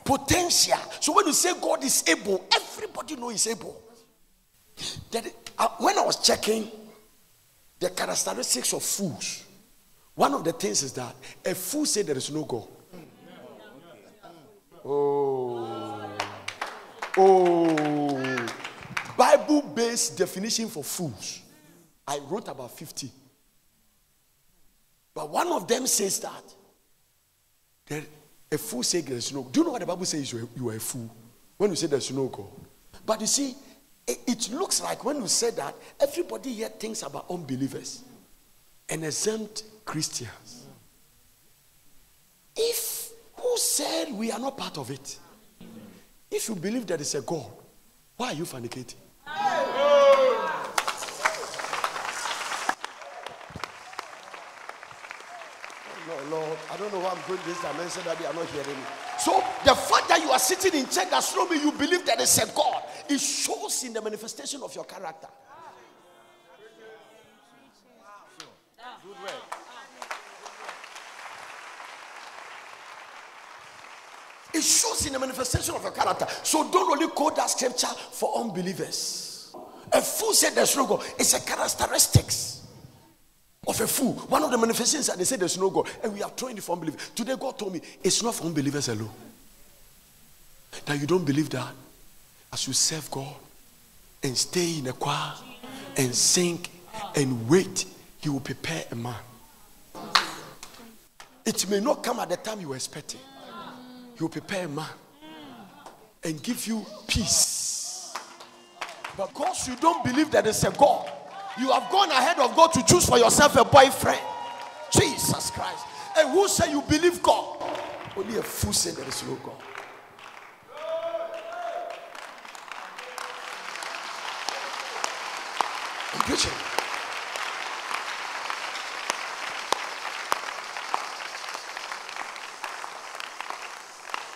[SPEAKER 2] Potential. So when you say God is able, everybody knows He's able. When I was checking the characteristics of fools, one of the things is that a fool said there is no God. Bible-based definition for fools. I wrote about 50. But one of them says that a fool says there is no God. Do you know what the Bible says? You are a fool when you say there is no God. But you see, it looks like when you say that, everybody here thinks about unbelievers and exempt Christians. Who said we are not part of it? If you believe there is a God, why are you fornicating? Lord, I don't know why I'm going this dimension that they are not hearing me. So the fact that you are sitting in church does not mean you believe there is a God. It shows in the manifestation of your character. Good word. It shows in the manifestation of your character. So don't only quote that scripture for unbelievers. A fool said there's no God. It's a characteristics of a fool. One of the manifestations that they say there's no God, and we are throwing it for unbelievers. Today God told me it's not for unbelievers alone. That you don't believe that as you serve God and stay in a choir and sing and wait, He will prepare a man. It may not come at the time you were expecting. He will prepare a man and give you peace. But because you don't believe that there's a God, you have gone ahead of God to choose for yourself a boyfriend. Jesus Christ. And who said you believe God? Only a fool said there is no God. I'm preaching.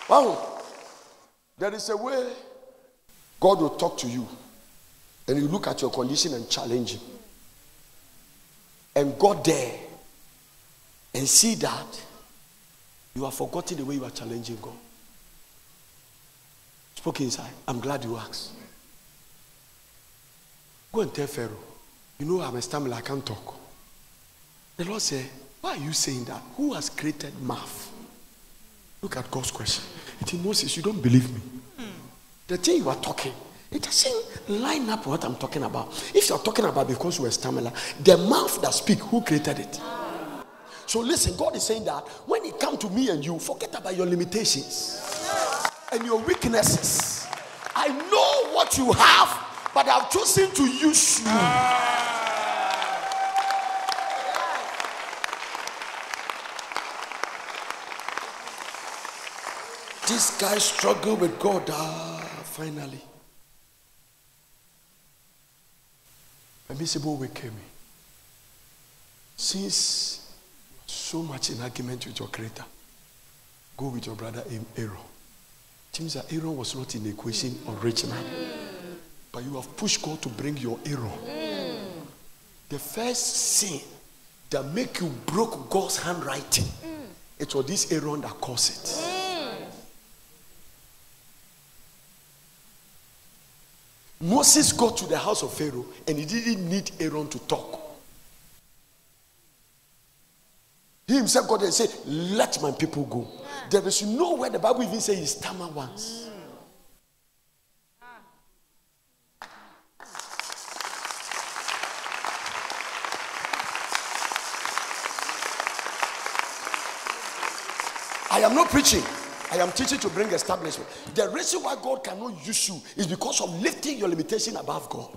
[SPEAKER 2] Wow. There is a way God will talk to you, and you look at your condition and challenge Him. And go there and see that You have forgotten the way you are challenging God. Spoke inside. I'm glad you asked. Go and tell Pharaoh, you know I'm a stammerer, I can't talk. The Lord said, why are you saying that? Who has created mouth? Look at God's question. It is Moses, you don't believe me. The thing you are talking, it doesn't line up what I'm talking about. If you're talking about because you are a stammerer, the mouth that speaks, who created it? So listen, God is saying that when it comes to me and you, forget about your limitations and your weaknesses. I know what you have, but I've chosen to use you. This guy struggled with God. Finally. Permissible way came in. Since so much in argument with your creator, go with your brother Aaron. It means that Aaron was not in the equation originally. But you have pushed God to bring your Aaron. The first sin that make you broke God's handwriting, it was this Aaron that caused it. Moses got to the house of Pharaoh and he didn't need Aaron to talk. He himself got there and said, let my people go. There is nowhere the Bible even says he stammered once. I am not preaching. I am teaching to bring establishment. The reason why God cannot use you is because of lifting your limitation above God.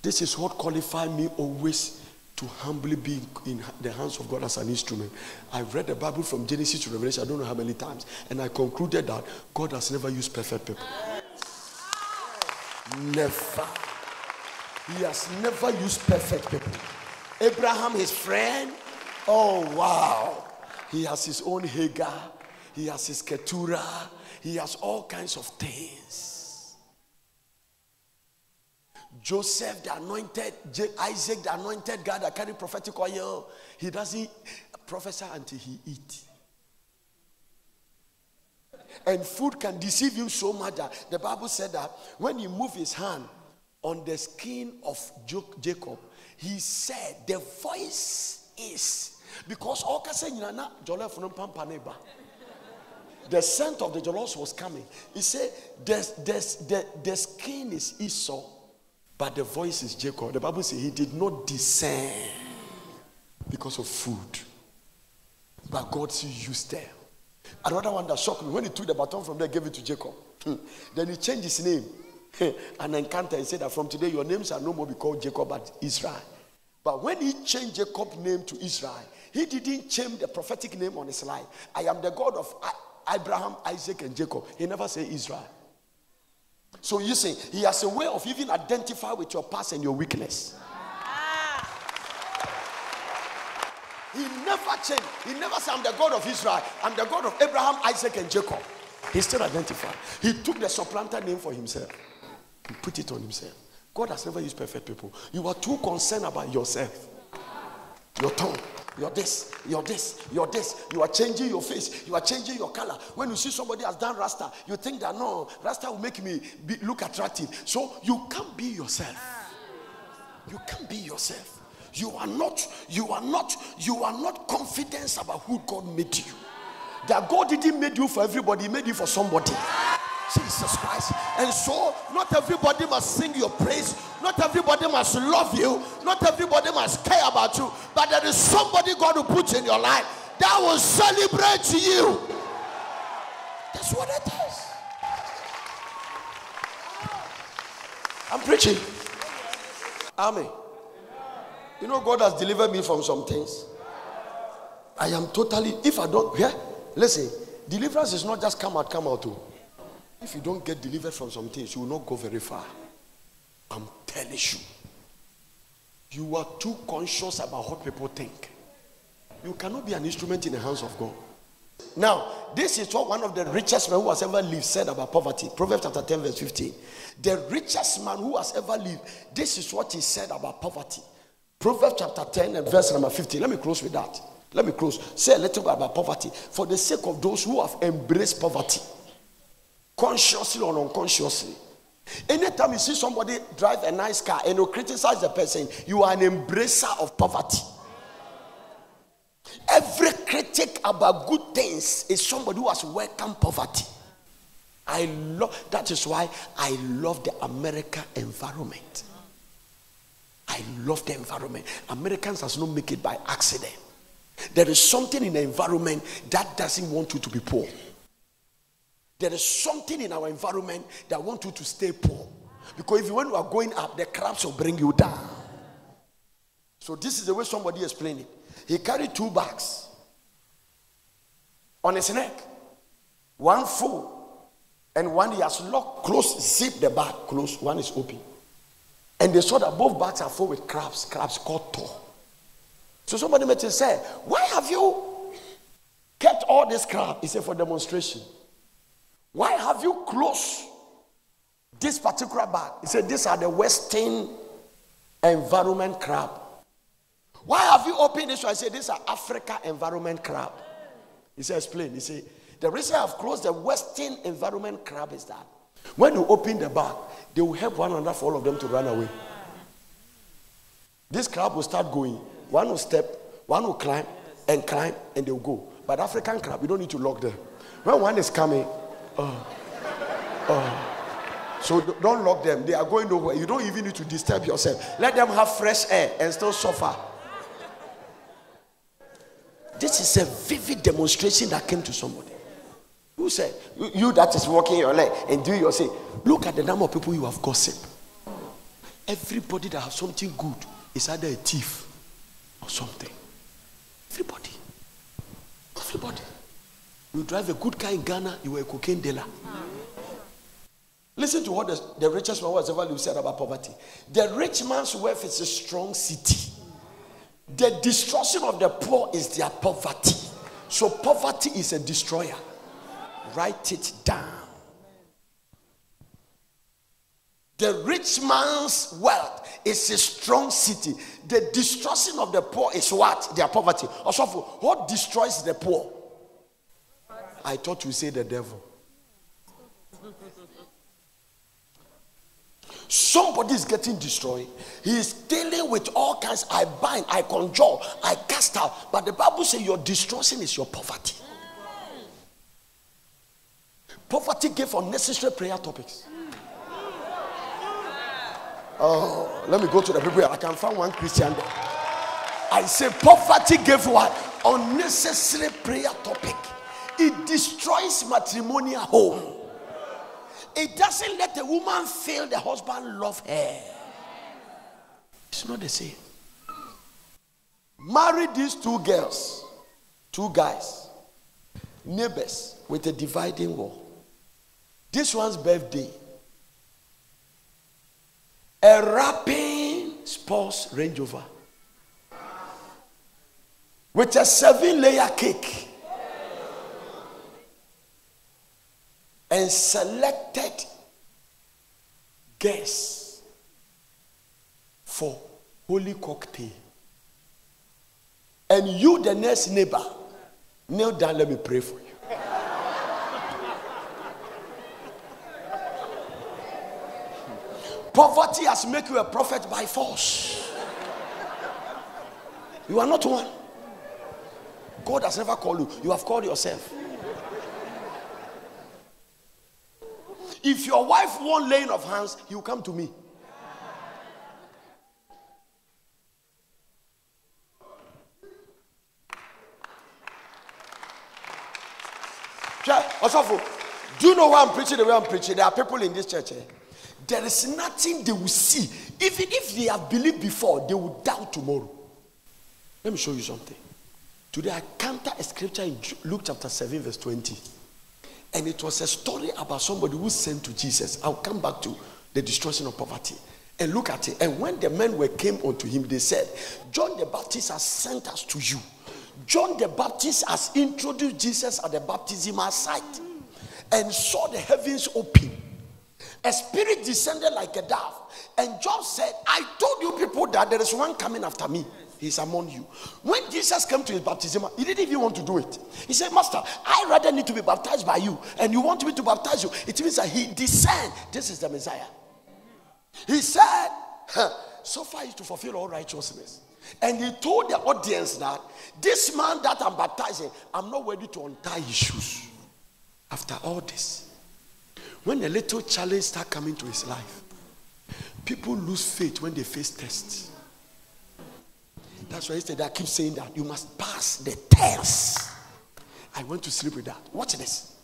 [SPEAKER 2] This is what qualifies me always to humbly be in the hands of God as an instrument. I've read the Bible from Genesis to Revelation, I don't know how many times, and I concluded that God has never used perfect people. Never. He has never used perfect people. Abraham, his friend, oh wow. He has his own Hagar. He has his Keturah. He has all kinds of things. Joseph, the anointed, Isaac, the anointed God that carried prophetic oil. He doesn't prophesy until he eats. And food can deceive him so much that the Bible said that when he moved his hand on the skin of Jacob, he said, the voice is... Because all the scent of the jollof was coming. He said, the skin is Esau, but the voice is Jacob. The Bible says he did not discern because of food. But God still used them. Another one that shocked me, when he took the baton from there, gave it to Jacob. Then he changed his name. An encounter, he said that from today your name shall no more be called Jacob but Israel. But when he changed Jacob's name to Israel, he didn't change the prophetic name on his life. I am the God of Abraham, Isaac, and Jacob. He never said Israel. So you see, he has a way of even identify with your past and your weakness. He never changed. He never said, I'm the God of Israel. I'm the God of Abraham, Isaac, and Jacob. He still identified. He took the supplanter name for himself and put it on himself. God has never used perfect people. You are too concerned about yourself. Your tongue. You're this, you're this, you're this. You are changing your face. You are changing your color. When you see somebody has done Rasta, you think that no, Rasta will make me look attractive. So you can't be yourself. You can't be yourself. You are not confident about who God made you. That God didn't make you for everybody, He made you for somebody. Jesus Christ. And so not everybody must sing your praise, not everybody must love you, not everybody must care about you, but there is somebody God will put in your life that will celebrate you. That's what it is. I'm preaching. Amen. You know, God has delivered me from some things. I am totally, if I don't, listen, deliverance is not just come out too. If you don't get delivered from some things, you will not go very far. I'm telling you. You are too conscious about what people think. You cannot be an instrument in the hands of God. Now, this is what one of the richest men who has ever lived said about poverty. Proverbs chapter 10 verse 15. The richest man who has ever lived, this is what he said about poverty. Proverbs chapter 10 and verse number 15. Let me close with that. Let me close. Say a little bit about poverty. For the sake of those who have embraced poverty, consciously or unconsciously. Anytime you see somebody drive a nice car and you criticize the person, you are an embracer of poverty. Every critic about good things is somebody who has welcomed poverty. That is why I love the American environment. I love the environment. Americans does not make it by accident. There is something in the environment that doesn't want you to be poor. There is something in our environment that wants you to stay poor. Because when you are going up, the crabs will bring you down. So this is the way somebody explained it. He carried 2 bags on his neck. One full and one he has locked close, zip the bag close, one is open. And they saw that both bags are full with crabs called tor. So somebody met him and said, why have you kept all this crab? He said, for demonstration. Why have you closed this particular bag? He said, these are the Western environment crab. Why have you opened this one? I said, these are Africa environment crab. He said, explain. He said, the reason I've closed the Western environment crab is that when you open the bag, they will help one another for all of them to run away. This crab will start going. One will step, one will climb, and they will go. But African crab, you don't need to lock them. When one is coming, so don't lock them. They are going nowhere. You don't even need to disturb yourself. Let them have fresh air and still suffer. This is a vivid demonstration that came to somebody. Who said, you that is walking your leg and do your say, look at the number of people you have gossiped. Everybody that has something good is either a thief or something. Everybody. You drive a good car in Ghana, you were a cocaine dealer. Listen to what the richest man was ever said about poverty. The rich man's wealth is a strong city. The destruction of the poor is their poverty. So poverty is a destroyer. Write it down. The rich man's wealth is a strong city. The destruction of the poor is what? Their poverty. Also, what destroys the poor? I thought you say the devil. Somebody is getting destroyed. He is dealing with all kinds. I bind, I conjure, I cast out. But the Bible says your destruction is your poverty. Poverty gave unnecessary prayer topics. Oh, let me go to the people. I can find one Christian there. I say poverty gave what? Unnecessary prayer topic. It destroys matrimonial home. It doesn't let the woman feel the husband love her. It's not the same. Marry these 2 girls, 2 guys, neighbors with a dividing wall. This one's birthday, a rapping sports Range Rover with a 7-layer cake. And selected guests for holy cocktail. And you, the next neighbor, kneel down, let me pray for you. Poverty has made you a prophet by force. You are not one. God has never called you. You have called yourself. If your wife won't laying of hands, you come to me. Do you know why I'm preaching the way I'm preaching? There are people in this church. There is nothing they will see. Even if they have believed before, they will doubt tomorrow. Let me show you something. Today I counter a scripture in Luke chapter 7 verse 20. And it was a story about somebody who sent to Jesus. I'll come back to the destruction of poverty. And look at it. And when the men came unto him, they said, John the Baptist has sent us to you. John the Baptist has introduced Jesus at the baptismal site and saw the heavens open. A spirit descended like a dove. And John said, I told you people that there is one coming after me. He's among you. When Jesus came to his baptism, he didn't even want to do it. He said, Master, I rather need to be baptized by you, and you want me to baptize you. It means that he discerned this is the Messiah. He said, so far is to fulfill all righteousness. And he told the audience that this man that I'm baptizing, I'm not ready to untie his shoes. After all this, when a little challenge starts coming to his life, people lose faith when they face tests. That's why yesterday I keep saying that you must pass the test. I went to sleep with that. Watch this.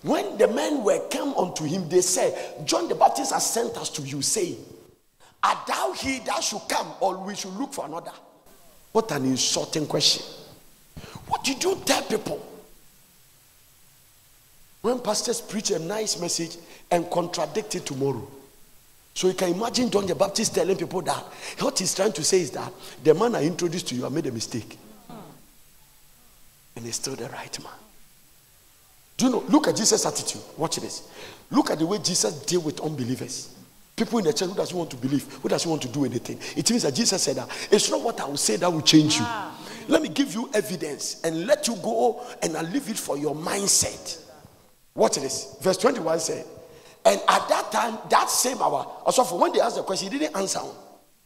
[SPEAKER 2] When the men were come unto him, they said, John the Baptist has sent us to you, saying, art thou he that should come, or we should look for another? What an insulting question. What did you tell people when pastors preach a nice message and contradict it tomorrow? So you can imagine John the Baptist telling people that what he's trying to say is that the man I introduced to you, I made a mistake. And he's still the right man. Do you know? Look at Jesus' attitude. Watch this. Look at the way Jesus deal with unbelievers. People in the church who doesn't want to believe, who doesn't want to do anything. It means that Jesus said that it's not what I will say that will change you. Let me give you evidence and let you go, and I'll leave it for your mindset. Watch this. Verse 21 said, and at that time, that same hour, also for when they asked the question, he didn't answer them.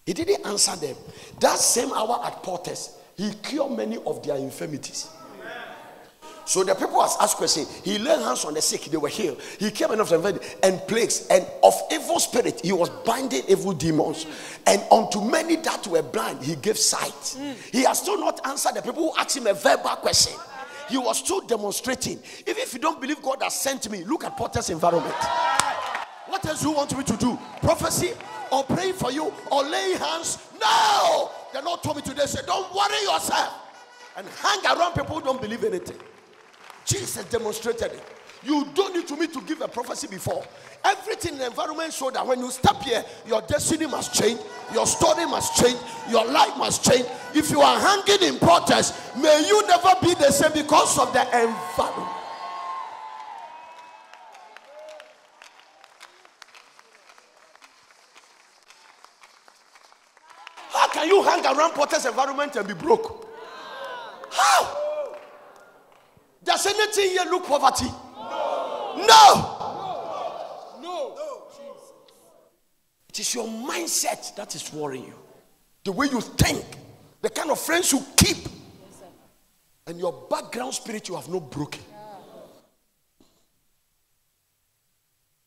[SPEAKER 2] He didn't answer them. That same hour at Portes, he cured many of their infirmities. So the people was asked question. He laid hands on the sick, they were healed. He came enough and plagues, and of evil spirit, he was binding evil demons. And unto many that were blind, he gave sight. He has still not answered the people who asked him a verbal question. He was still demonstrating. Even if you don't believe God has sent me, look at Porter's environment. What else do you want me to do? Prophecy, or praying for you, or laying hands? No! The Lord told me today, say, don't worry yourself and hang around people who don't believe anything. Jesus demonstrated it. You don't need to me to give a prophecy before. Everything in the environment show that when you step here, your destiny must change, your story must change, your life must change. If you are hanging in protest, may you never be the same because of the environment. How can you hang around protest environment and be broke? How? Does anything here look poverty? No. It is your mindset that is worrying you. The way you think, the kind of friends you keep, and your background spirit you have not broken.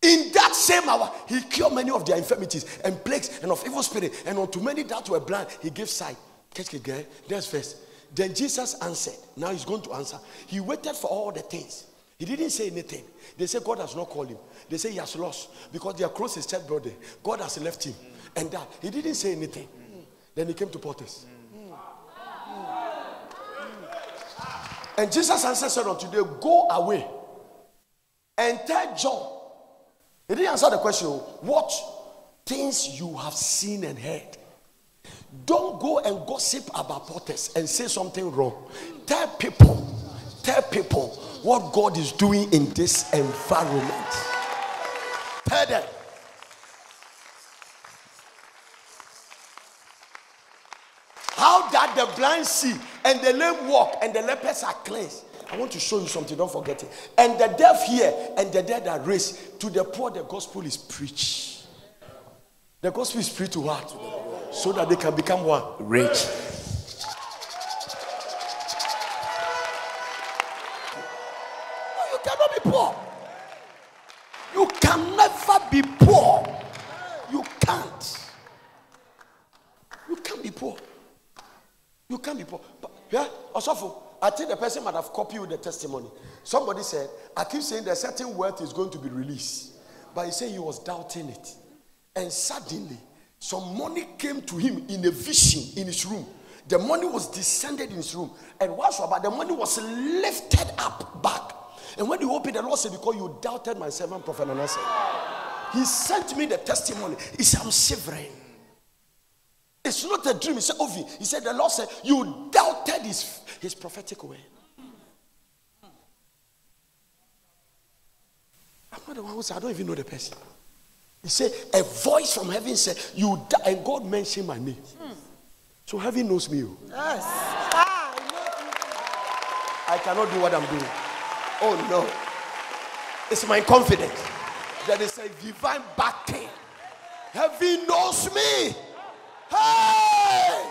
[SPEAKER 2] In that same hour, he cured many of their infirmities and plagues and of evil spirit, and unto many that were blind, he gave sight. That's first. Then Jesus answered. Now he's going to answer. He waited for all the things. He didn't say anything. They say God has not called him. They say he has lost because they are close his church brother. God has left him. And that he didn't say anything. Then he came to Portes. And Jesus answered, said unto them, go away and tell John. He didn't answer the question, what things you have seen and heard. Don't go and gossip about Portes and say something wrong. Tell people what God is doing in this environment. Tell them. How that the blind see and the lame walk and the lepers are cleansed. I want to show you something, don't forget it. And the deaf hear and the dead are raised. To the poor the gospel is preached. The gospel is preached to what? So that they can become what? Rich. No, you cannot be poor. You can never be poor. You can't. You can't be poor. You can't be poor. But, yeah, also, I think the person might have copied with the testimony. Somebody said, I keep saying that certain wealth is going to be released. But he said he was doubting it. And suddenly, some money came to him in a vision in his room. The money was descended in his room. And what's about the money was lifted up back. And when he opened, the Lord said, because you doubted my servant prophet Manasseh. He sent me the testimony. He said, I'm shivering. It's not a dream. He said, Ovi. He said, the Lord said, you doubted his prophetic way. I'm not the one who said, I don't even know the person. He said, a voice from heaven said, you die, and God mentioned my name. So heaven knows me.
[SPEAKER 3] Yes.
[SPEAKER 2] I cannot do what I'm doing. Oh no. It's my confidence. There is a divine backing. Heaven knows me. Hey!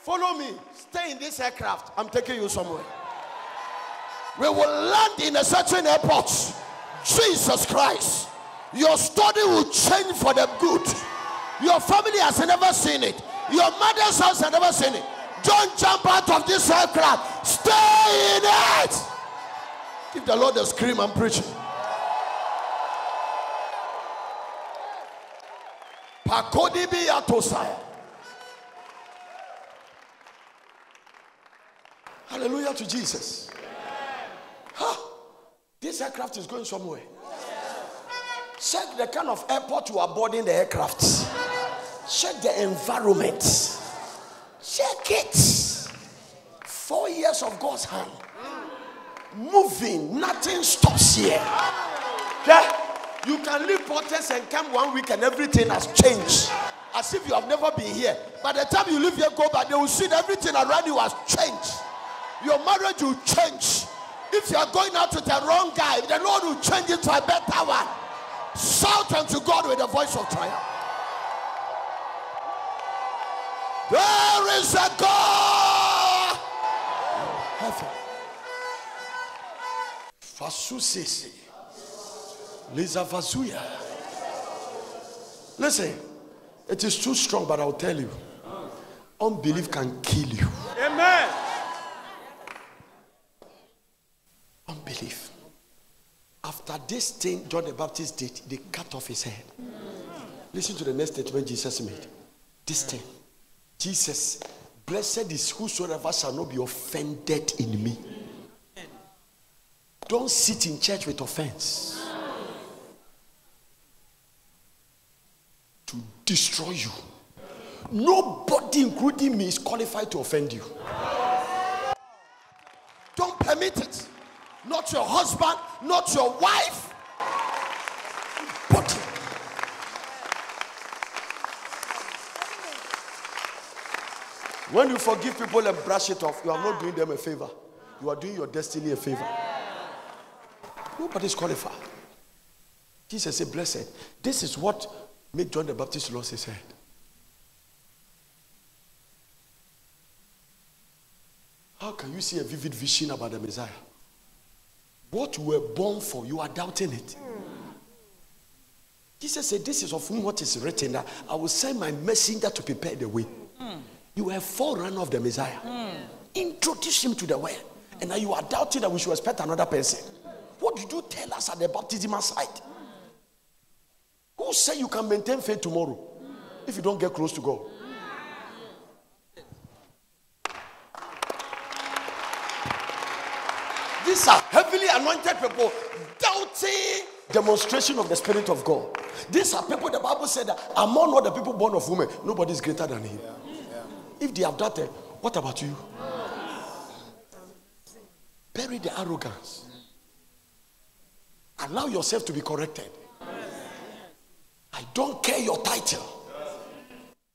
[SPEAKER 2] Follow me. Stay in this aircraft. I'm taking you somewhere. We will land in a certain airport. Jesus Christ. Your story will change for the good. Your family has never seen it. Your mother's house has never seen it. Don't jump out of this aircraft. Stay in it. Give the Lord a scream. I'm preaching. Pakodibi atosaya. Hallelujah to Jesus. Huh? This aircraft is going somewhere. Check the kind of airport you are boarding the aircraft. Check the environment. Check it. 4 years of God's hand. Moving. Nothing stops here. Okay? You can leave Porters and come 1 week and everything has changed. As if you have never been here. By the time you leave here, go back, they will see that everything around you has changed. Your marriage will change. If you are going out with the wrong guy, the Lord will change it to a better one. Shout unto God with a voice of triumph. There is a God. Heaven. Fasusisi. Liza Vazuya. Listen, it is too strong, but I'll tell you. Unbelief can kill you.
[SPEAKER 3] Amen.
[SPEAKER 2] Unbelief. After this thing John the Baptist did, they cut off his head. Listen to the next statement Jesus made. This thing. Jesus, blessed is whosoever shall not be offended in me. Don't sit in church with offense. To destroy you. Nobody, including me, is qualified to offend you. Don't permit it. Not your husband, not your wife. But when you forgive people and brush it off, you are not doing them a favor. You are doing your destiny a favor. Nobody's qualified. Jesus said, blessed. This is what made John the Baptist lose his head. How can you see a vivid vision about the Messiah? What you were born for, you are doubting it. Jesus said, this is of whom what is written, that I will send my messenger to prepare the way. You were a forerunner of the Messiah. Introduce him to the world. And now you are doubting that we should expect another person. What did you tell us at the baptismal site? Who said you can maintain faith tomorrow if you don't get close to God? These are heavily anointed people doubting demonstration of the Spirit of God. These are people, the Bible said that among all the people born of women, nobody is greater than him. If they have doubted, what about you? Bury the arrogance. Allow yourself to be corrected. I don't care your title.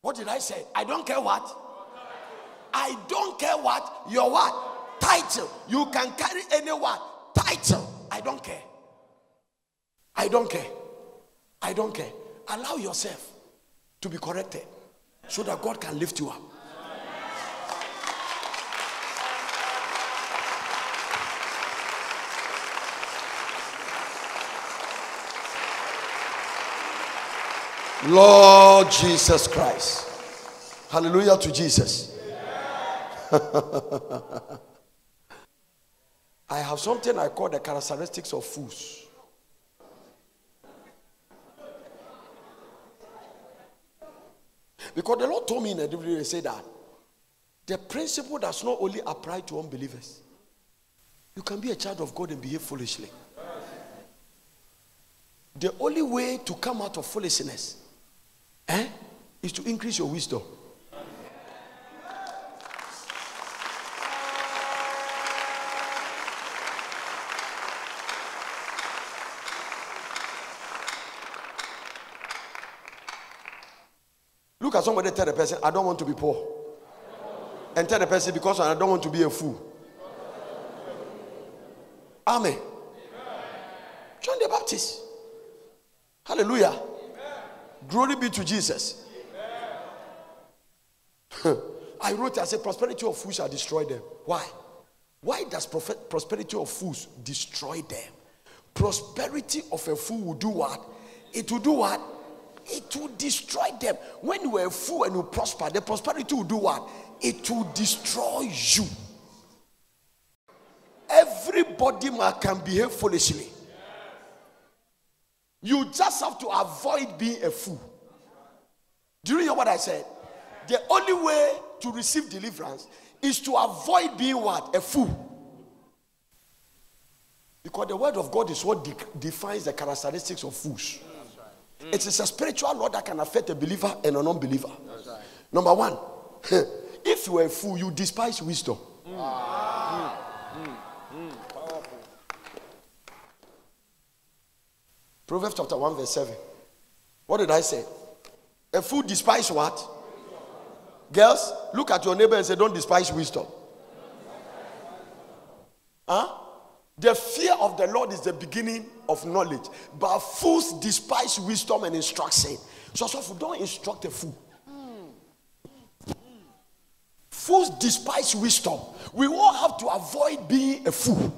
[SPEAKER 2] What did I say? I don't care what? I don't care what? Your what? Title. You can carry any what? Title. I don't care. I don't care. I don't care. Allow yourself to be corrected so that God can lift you up. Lord Jesus Christ. Hallelujah to Jesus. I have something I call the characteristics of fools. Because the Lord told me in a different way, say that the principle does not only apply to unbelievers. You can be a child of God and behave foolishly. The only way to come out of foolishness is to increase your wisdom. Look at somebody, tell the person, I don't want to be poor. And tell the person, because I don't want to be a fool. Amen. John the Baptist. Hallelujah. Glory be to Jesus. I wrote, I said, prosperity of fools shall destroy them. Why? Why does prosperity of fools destroy them? Prosperity of a fool will do what? It will do what? It will destroy them. When you are a fool and you prosper, the prosperity will do what? It will destroy you. Everybody can behave foolishly. You just have to avoid being a fool. Do you hear what I said? The only way to receive deliverance is to avoid being what? A fool. Because the word of God is what defines the characteristics of fools. Right. It is a spiritual law that can affect a believer and a non-believer. Right. Number one, if you are a fool, you despise wisdom. Proverbs chapter 1 verse 7. What did I say? A fool despises what? Girls, look at your neighbor and say, don't despise wisdom. Huh? The fear of the Lord is the beginning of knowledge. But fools despise wisdom and instruction. So don't instruct a fool. Fools despise wisdom. We all have to avoid being a fool.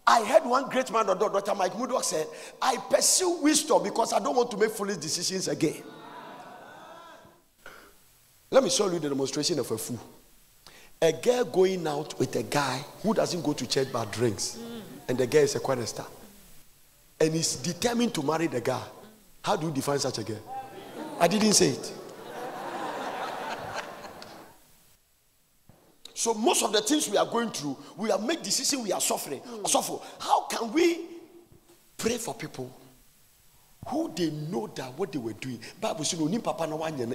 [SPEAKER 2] I heard one great man, Dr. Mike Murdoch, said, I pursue wisdom because I don't want to make foolish decisions again. Let me show you the demonstration of a fool. A girl going out with a guy who doesn't go to church but drinks. And the girl is a chorister. And he's determined to marry the guy. How do you define such a girl? I didn't say it. So most of the things we are going through, we have made decisions, we are suffering. How can we pray for people who they know that what they were doing? Bible says, "No papa no one man."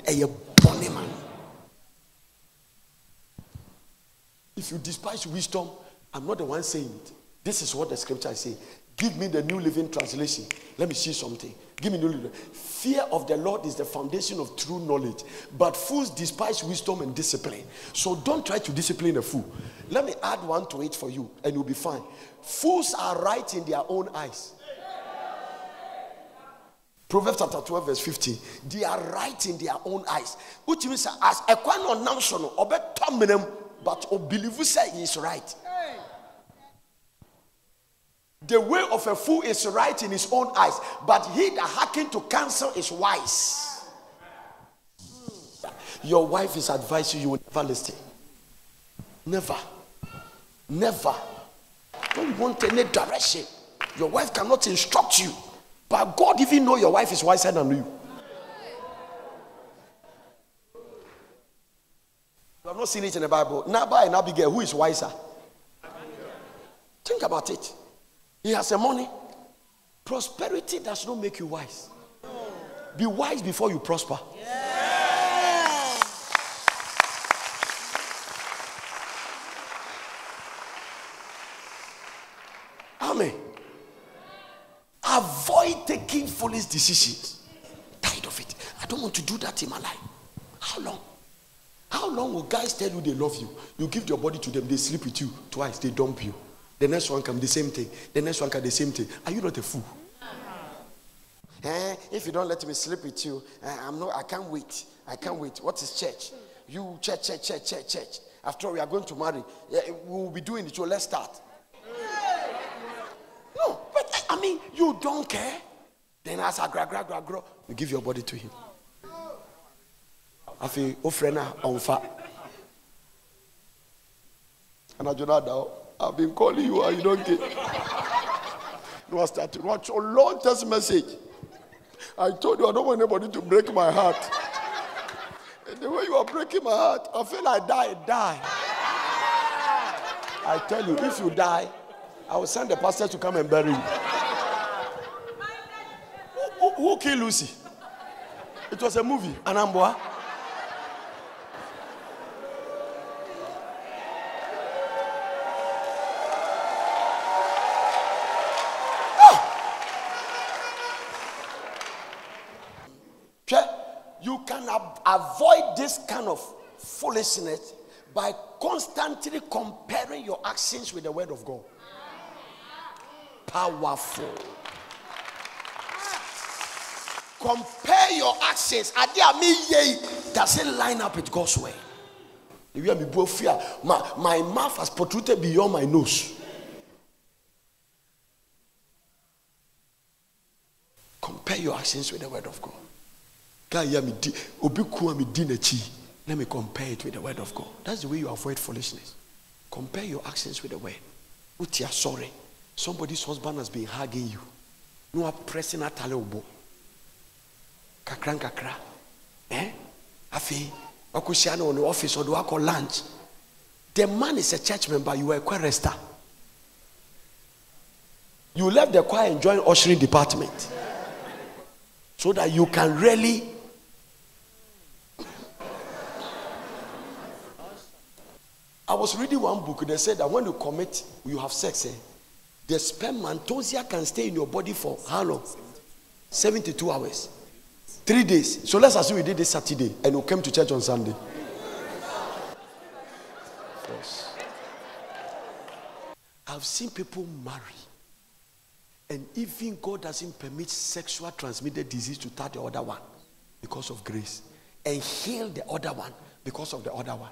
[SPEAKER 2] If you despise wisdom, I'm not the one saying it. This is what the scripture says. Give me the New Living Translation. Let me see something. Give me New Living. Fear of the Lord is the foundation of true knowledge. But fools despise wisdom and discipline. So don't try to discipline a fool. Let me add one to it for you and you'll be fine. Fools are right in their own eyes. Proverbs chapter 12 verse 15. They are right in their own eyes. Which means as a quan on national, but believe say he is right. The way of a fool is right in his own eyes, but he that hearken to counsel is wise. Your wife is advising you will never listen. Never. Don't want any direction. Your wife cannot instruct you, but God even know your wife is wiser than you. You have not seen it in the Bible. Nabal and Abigail, who is wiser? Think about it. He has a money. Prosperity does not make you wise. Be wise before you prosper. Yeah. Amen. Avoid taking foolish decisions. Tired of it. I don't want to do that in my life. How long? How long will guys tell you they love you? You give your body to them, they sleep with you twice, they dump you. The next one comes, the same thing. The next one comes, the same thing. Are you not a fool? If you don't let me sleep with you, I can't wait. I can't wait. What is church? You church. After all, we are going to marry. We will be doing it, so let's start. No, but I mean, you don't care. Then as I grow, you give your body to him. I feel, on fire. And I do not know. I've been calling you and you don't get. You are starting to watch a long text message. I told you I don't want anybody to break my heart. And the way you are breaking my heart, I feel like die. I tell you, if you die, I will send the pastor to come and bury you. Who killed Lucy? It was a movie, Anambwa. You can avoid this kind of foolishness by constantly comparing your actions with the word of God. Powerful. Compare your actions. Does it line up with God's word? My mouth has protruded beyond my nose. Compare your actions with the word of God. Let me compare it with the word of God. That's the way you avoid foolishness. Compare your actions with the word. Sorry, somebody's husband has been hugging you. No are pressing at Talebo. Kakra. Afi, Akusiano on the office or do I call lunch? The man is a church member, you are a chorister. You left the choir and joined ushering department. So that you can really I was reading one book. They said that when you commit, you have sex, the sperm mitochondria can stay in your body for how long? 72 hours. 3 days. So let's assume we did this Saturday and we came to church on Sunday. Yes. I've seen people marry. And even God doesn't permit sexual transmitted disease to touch the other one because of grace. And heal the other one because of the other one.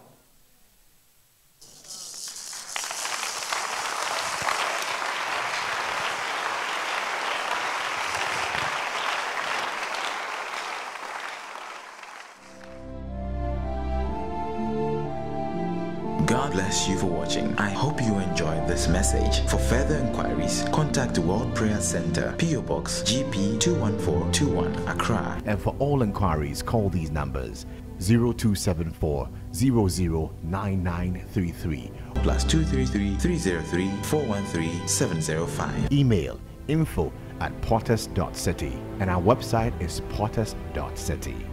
[SPEAKER 3] God bless you for watching. I hope you enjoyed this message. For further inquiries, contact the World Prayer Center, PO Box GP 21421, Accra.
[SPEAKER 1] And for all inquiries, call these numbers: 0274 009933.
[SPEAKER 3] Plus 233 303 413 705.
[SPEAKER 1] Email info@portus.city, and our website is portus.city.